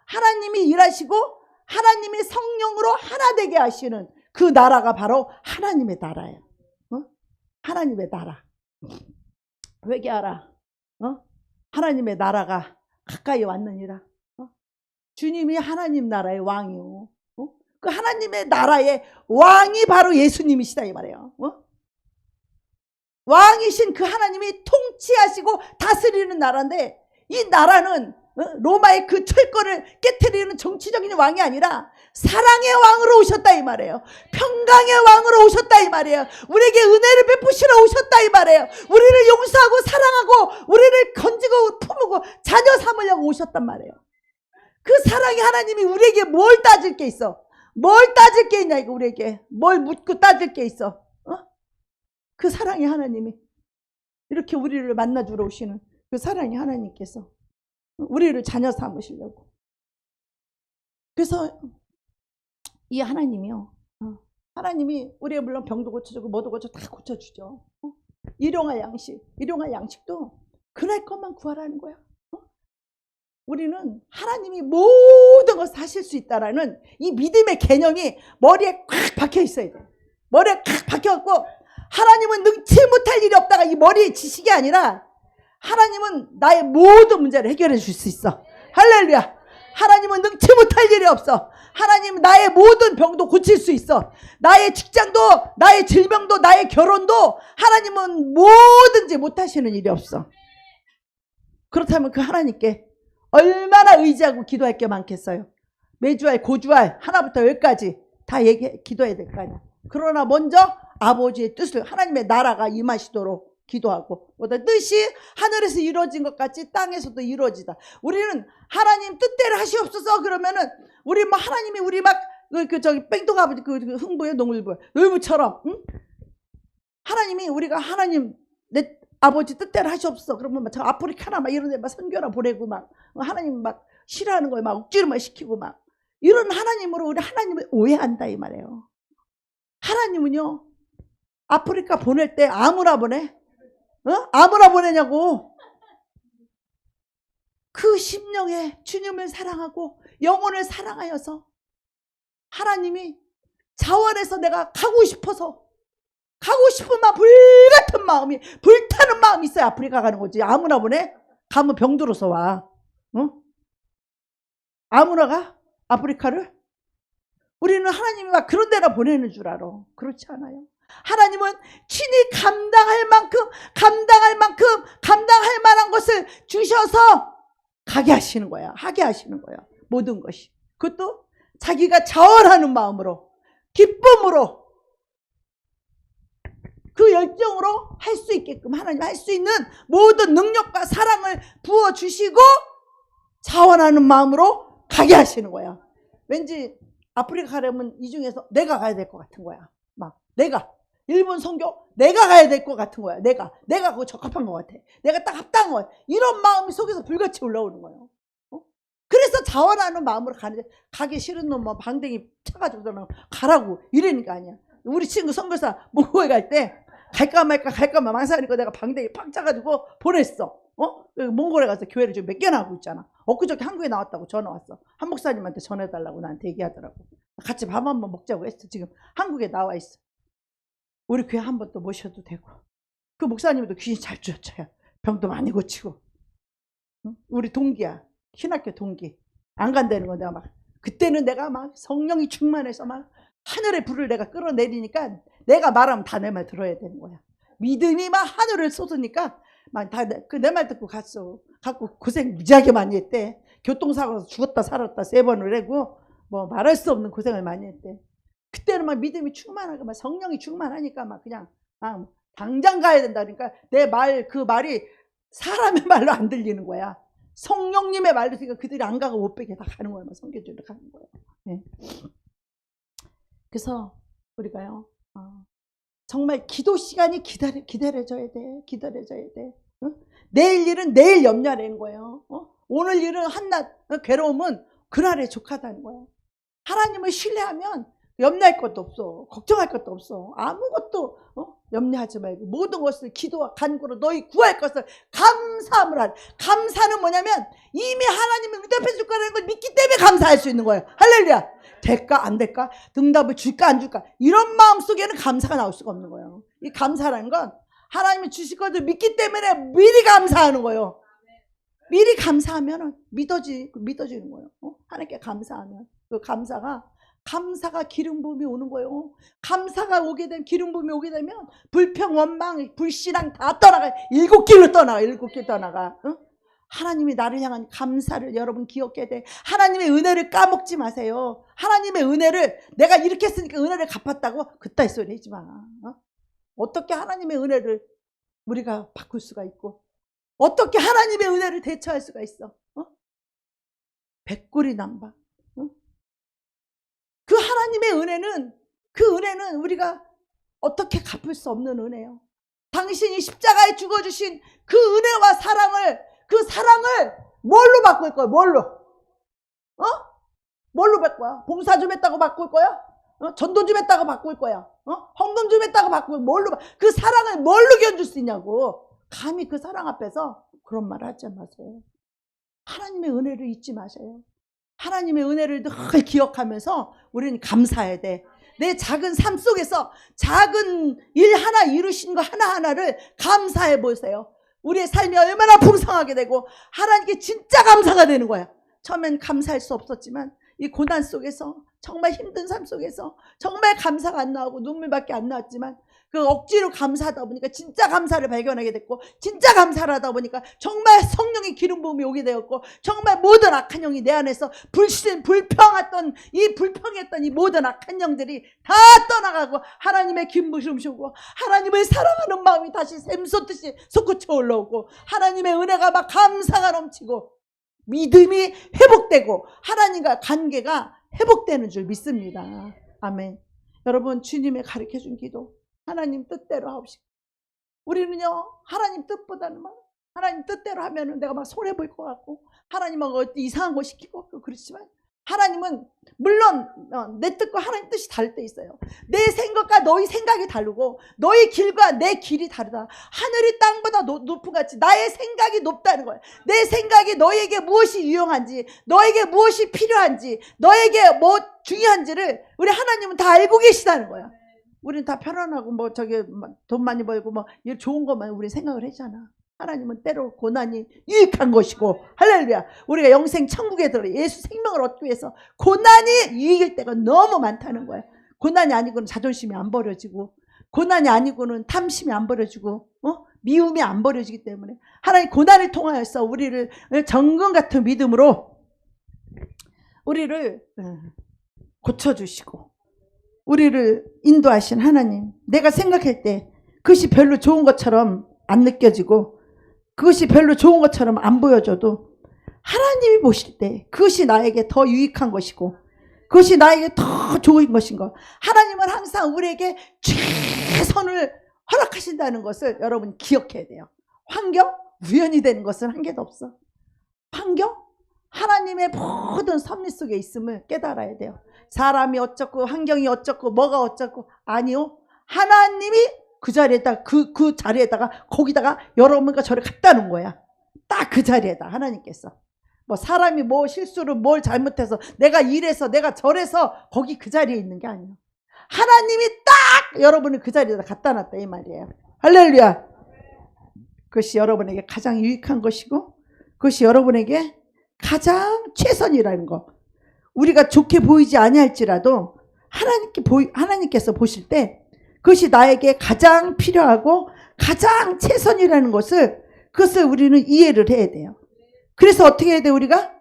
하나님이 일하시고 하나님이 성령으로 하나 되게 하시는 그 나라가 바로 하나님의 나라예요. 하나님의 나라. 왜게 알아? 하나님의 나라가 가까이 왔느니라. 주님이 하나님 나라의 왕이요. 그 하나님의 나라의 왕이 바로 예수님이시다 이 말이에요. 왕이신 그 하나님이 통치하시고 다스리는 나라인데, 이 나라는 로마의 그 철권을 깨트리는 정치적인 왕이 아니라 사랑의 왕으로 오셨다 이 말이에요. 평강의 왕으로 오셨다 이 말이에요. 우리에게 은혜를 베푸시러 오셨다 이 말이에요. 우리를 용서하고 사랑하고 우리를 건지고 품고 자녀 삼으려고 오셨단 말이에요. 그 사랑의 하나님이 우리에게 뭘 따질 게 있어? 뭘 따질 게 있냐 이거. 우리에게 뭘 묻고 따질 게 있어? 그 사랑의 하나님이 이렇게 우리를 만나주러 오시는 그 사랑의 하나님께서 우리를 자녀 삼으시려고. 그래서 이 하나님이요, 하나님이 우리의 물론 병도 고쳐주고 뭐도 고쳐 다 고쳐주죠. 일용할 양식도 그날 것만 구하라는 거야. 우리는 하나님이 모든 것을 하실 수 있다라는 이 믿음의 개념이 머리에 꽉 박혀 있어야 돼. 머리에 꽉 박혀갖고 하나님은 능치 못할 일이 없다가 이 머리의 지식이 아니라 하나님은 나의 모든 문제를 해결해 줄 수 있어. 할렐루야. 하나님은 능치 못할 일이 없어. 하나님은 나의 모든 병도 고칠 수 있어. 나의 직장도, 나의 질병도, 나의 결혼도 하나님은 뭐든지 못하시는 일이 없어. 그렇다면 그 하나님께 얼마나 의지하고 기도할 게 많겠어요. 매주알, 고주알, 하나부터 열까지 다 기도해야 될 거 아니야. 그러나 먼저 아버지의 뜻을, 하나님의 나라가 임하시도록 기도하고, 뜻이 하늘에서 이루어진 것 같이 땅에서도 이루어지다. 우리는 하나님 뜻대로 하시옵소서 그러면은 우리 뭐 하나님이 우리 막 저기 뺑동 아버지 그 흥부의 놀부처럼, 응? 하나님이 우리가 하나님 내 아버지 뜻대로 하시옵소서 그러면 막 저 아프리카나 막 이런 데 막 선교나 보내고 막 하나님 막 싫어하는 거에 막 억지로 막 시키고 막 이런 하나님으로 우리 하나님을 오해한다 이 말이에요. 하나님은요, 아프리카 보낼 때 아무나 보내? 아무나 보내냐고. 그 심령에 주님을 사랑하고 영혼을 사랑하여서 하나님이 자원해서 내가 가고 싶어서 가고 싶은 마음, 불같은 마음이, 불타는 마음이 있어야 아프리카 가는 거지. 아무나 보내? 가면 병들어서 와. 아무나 가? 아프리카를? 우리는 하나님이 막 그런 데나 보내는 줄 알아. 그렇지 않아요. 하나님은 친히 감당할 만큼 감당할 만한 것을 주셔서 가게 하시는 거야. 하게 하시는 거야. 모든 것이. 그것도 자기가 자원하는 마음으로, 기쁨으로, 그 열정으로 할 수 있게끔 하나님 할 수 있는 모든 능력과 사랑을 부어주시고 자원하는 마음으로 가게 하시는 거야. 왠지 아프리카 가려면 이 중에서 내가 가야 될 것 같은 거야. 막 내가 일본 선교 내가 가야 될 것 같은 거야. 내가 그거 적합한 것 같아. 내가 딱 합당한 것 같아. 이런 마음이 속에서 불같이 올라오는 거예요. 그래서 자원하는 마음으로 가는데, 가기 싫은 놈 뭐 방댕이 차가지고 가라고 이러니까 아니야. 우리 친구 선교사 목포에 갈 때 갈까 말까 망설이니까 내가 방댕이 팍 차가지고 보냈어. 몽골에 가서 교회를 지금 몇 개나 하고 있잖아. 엊그저께 한국에 나왔다고 전화 왔어. 한 목사님한테 전해달라고 나한테 얘기하더라고. 같이 밥 한번 먹자고 했어. 지금 한국에 나와 있어. 우리 교회 한번 또 모셔도 되고. 그 목사님도 귀신 잘 쫓아요. 병도 많이 고치고. 우리 동기야. 신학교 동기. 안 간다는 거 내가 막. 그때는 내가 막 성령이 충만해서 막 하늘의 불을 내가 끌어내리니까 내가 말하면 다 내 말 들어야 되는 거야. 믿음이 막 하늘을 쏟으니까 막 다 그 내 말 듣고 갔어. 갖고 고생 무지하게 많이 했대. 교통사고에서 죽었다 살았다 3번을 하고 뭐 말할 수 없는 고생을 많이 했대. 그때는 막 믿음이 충만하고 막 성령이 충만하니까 막 그냥 당장 가야 된다. 그러니까 내 말, 그 말이 사람의 말로 안 들리는 거야. 성령님의 말로 들으니까 그들이 안 가고 못 빼게 다 가는 거야. 막 성교주로 가는 거야. 네. 그래서 우리가요, 정말 기도 시간이 기다려져야 돼. 기다려져야 돼. 내일 일은 내일 염려하는 거예요. 오늘 일은 한낱 괴로움은 그날에 족하다는 거예요. 하나님을 신뢰하면 염려할 것도 없어. 걱정할 것도 없어. 아무것도 염려하지 말고 모든 것을 기도와 간구로 너희 구할 것을 감사함을 하라. 감사는 뭐냐면 이미 하나님이 응답해 줄 거라는 걸 믿기 때문에 감사할 수 있는 거예요. 할렐루야. 될까 안 될까? 응답을 줄까 안 줄까? 이런 마음 속에는 감사가 나올 수가 없는 거예요. 이 감사라는 건 하나님이 주실 것을 믿기 때문에 미리 감사하는 거예요. 미리 감사하면 믿어지는 거예요. 하나님께 감사하면 그 감사가 기름 부음이 오는 거예요. 감사가 오게 되면, 기름 부음이 오게 되면 불평, 원망, 불신앙 다 떠나가. 7길로 떠나가. 하나님이 나를 향한 감사를 여러분 기억해야 돼. 하나님의 은혜를 까먹지 마세요. 하나님의 은혜를, 내가 이렇게 했으니까 은혜를 갚았다고 그따위 소리 하지 마. 어떻게 하나님의 은혜를 우리가 바꿀 수가 있고, 어떻게 하나님의 은혜를 대처할 수가 있어? 백골이 남바. 그 하나님의 은혜는, 그 은혜는 우리가 어떻게 갚을 수 없는 은혜예요. 당신이 십자가에 죽어주신 그 은혜와 사랑을, 그 사랑을 뭘로 바꿀 거야? 뭘로 바꿔? 봉사 좀 했다고 바꿀 거야? 전도 좀 했다고 바꿀 거야? 헌금 좀 했다고 바꿀 거야? 그 사랑을 뭘로 견줄 수 있냐고. 감히 그 사랑 앞에서 그런 말 하지 마세요. 하나님의 은혜를 잊지 마세요. 하나님의 은혜를 늘 기억하면서 우리는 감사해야 돼. 내 작은 삶 속에서 작은 일 하나 이루신 거 하나하나를 감사해 보세요. 우리의 삶이 얼마나 풍성하게 되고 하나님께 진짜 감사가 되는 거야. 처음엔 감사할 수 없었지만 이 고난 속에서, 정말 힘든 삶 속에서 정말 감사가 안 나오고 눈물밖에 안 나왔지만, 그 억지로 감사하다 보니까 진짜 감사를 발견하게 됐고, 진짜 감사를 하다 보니까 정말 성령의 기름 부음이 오게 되었고, 정말 모든 악한 영이 내 안에서 불평했던 이 모든 악한 영들이 다 떠나가고 하나님의 기름 부음이 오고, 하나님을 사랑하는 마음이 다시 샘솟듯이 솟구쳐 올라오고, 하나님의 은혜가 막 감사가 넘치고, 믿음이 회복되고 하나님과 관계가 회복되는 줄 믿습니다. 아멘. 여러분, 주님의 가르쳐준 기도, 하나님 뜻대로 하옵시고. 우리는요, 하나님 뜻보다는 하나님 뜻대로 하면은 내가 막 손해 볼 것 같고, 하나님하고 이상한 거 시키고 그렇지만, 하나님은 물론 내 뜻과 하나님 뜻이 다를 때 있어요. 내 생각과 너희 생각이 다르고, 너희 길과 내 길이 다르다. 하늘이 땅보다 높은 같이 나의 생각이 높다는 거예요. 내 생각이 너에게 무엇이 유용한지, 너에게 무엇이 필요한지, 너에게 뭐 중요한지를 우리 하나님은 다 알고 계시다는 거야. 우리는 다 편안하고 돈 많이 벌고 좋은 것만 우리 생각을 하잖아. 하나님은 때로 고난이 유익한 것이고, 할렐루야, 우리가 영생 천국에 들어 예수 생명을 얻기 위해서 고난이 유익일 때가 너무 많다는 거야. 고난이 아니고는 자존심이 안 버려지고, 고난이 아니고는 탐심이 안 버려지고, 미움이 안 버려지기 때문에 하나님 고난을 통하여서 우리를 정금 같은 믿음으로 우리를 고쳐주시고 우리를 인도하신 하나님, 내가 생각할 때 그것이 별로 좋은 것처럼 안 느껴지고 그것이 별로 좋은 것처럼 안 보여져도 하나님이 보실 때 그것이 나에게 더 유익한 것이고 그것이 나에게 더 좋은 것인 것, 하나님은 항상 우리에게 최선을 허락하신다는 것을 여러분 기억해야 돼요. 환경, 우연히 되는 것은 한 개도 없어. 환경, 하나님의 모든 섭리 속에 있음을 깨달아야 돼요. 사람이 어쩌고 환경이 어쩌고 뭐가 어쩌고, 아니요, 하나님이 그 자리에다가 그 자리에다가 거기다가 여러분과 저를 갖다 놓은 거야. 딱 그 자리에다 하나님께서. 사람이 실수를 뭘 잘못해서 내가 이래서 내가 저래서 거기 그 자리에 있는 게 아니에요. 하나님이 딱 여러분을 그 자리에다 갖다 놨다 이 말이에요. 할렐루야. 그것이 여러분에게 가장 유익한 것이고 그것이 여러분에게 가장 최선이라는 거. 우리가 좋게 보이지 아니할지라도 하나님께서 보실 때 그것이 나에게 가장 필요하고 가장 최선이라는 그것을 우리는 이해를 해야 돼요. 그래서 어떻게 해야 돼? 우리가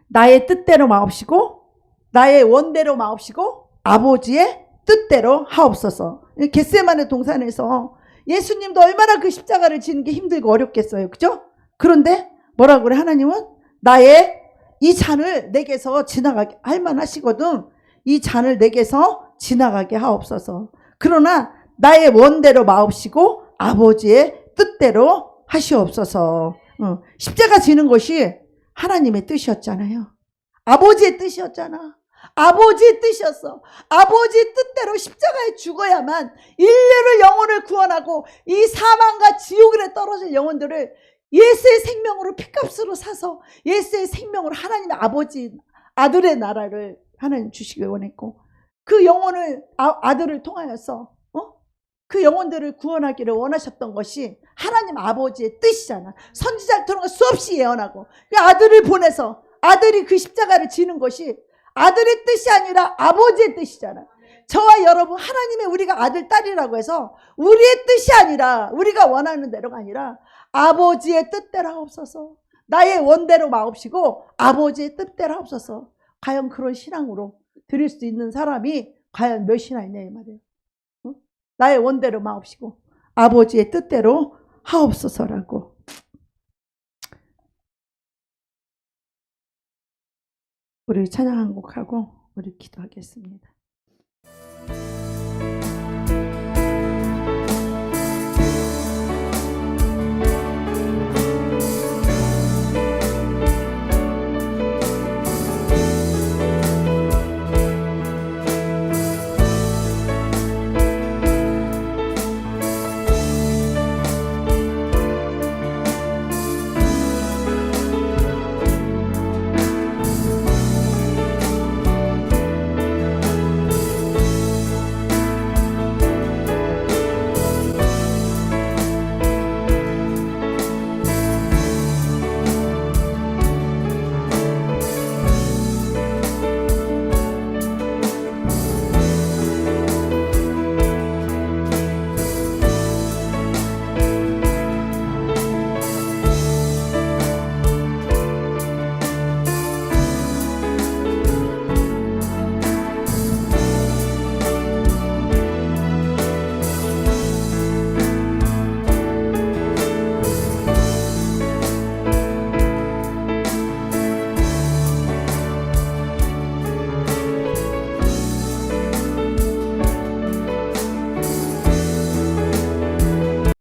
나의 뜻대로 마옵시고 나의 원대로 마옵시고 아버지의 뜻대로 하옵소서. 겟세마네 동산에서 예수님도 얼마나 그 십자가를 지는 게 힘들고 어렵겠어요. 그죠? 그런데 뭐라고 그래? 하나님은 나의 이 잔을 내게서 지나가게 할 만하시거든. 이 잔을 내게서 지나가게 하옵소서. 그러나 나의 원대로 마옵시고 아버지의 뜻대로 하시옵소서. 십자가 지는 것이 하나님의 뜻이었잖아요. 아버지의 뜻이었잖아. 아버지의 뜻이었어. 아버지의 뜻대로 십자가에 죽어야만 인류를 영혼을 구원하고 이 사망과 지옥에 떨어질 영혼들을 예수의 생명으로 피값으로 사서 예수의 생명으로 하나님의 아버지 아들의 나라를 하나님 주시길 원했고, 그 영혼을 아들을 통하여서 그 영혼들을 구원하기를 원하셨던 것이 하나님 아버지의 뜻이잖아. 선지자를 통해 수없이 예언하고 그 아들을 보내서 아들이 그 십자가를 지는 것이 아들의 뜻이 아니라 아버지의 뜻이잖아. 저와 여러분 하나님의 우리가 아들 딸이라고 해서 우리의 뜻이 아니라 우리가 원하는 대로가 아니라 아버지의 뜻대로 하옵소서. 나의 원대로 마옵시고 아버지의 뜻대로 하옵소서. 과연 그런 신앙으로 드릴 수 있는 사람이 과연 몇이나 있냐 이 말이에요. 나의 원대로 마옵시고 아버지의 뜻대로 하옵소서라고. 우리 찬양 한 곡하고 우리 기도하겠습니다.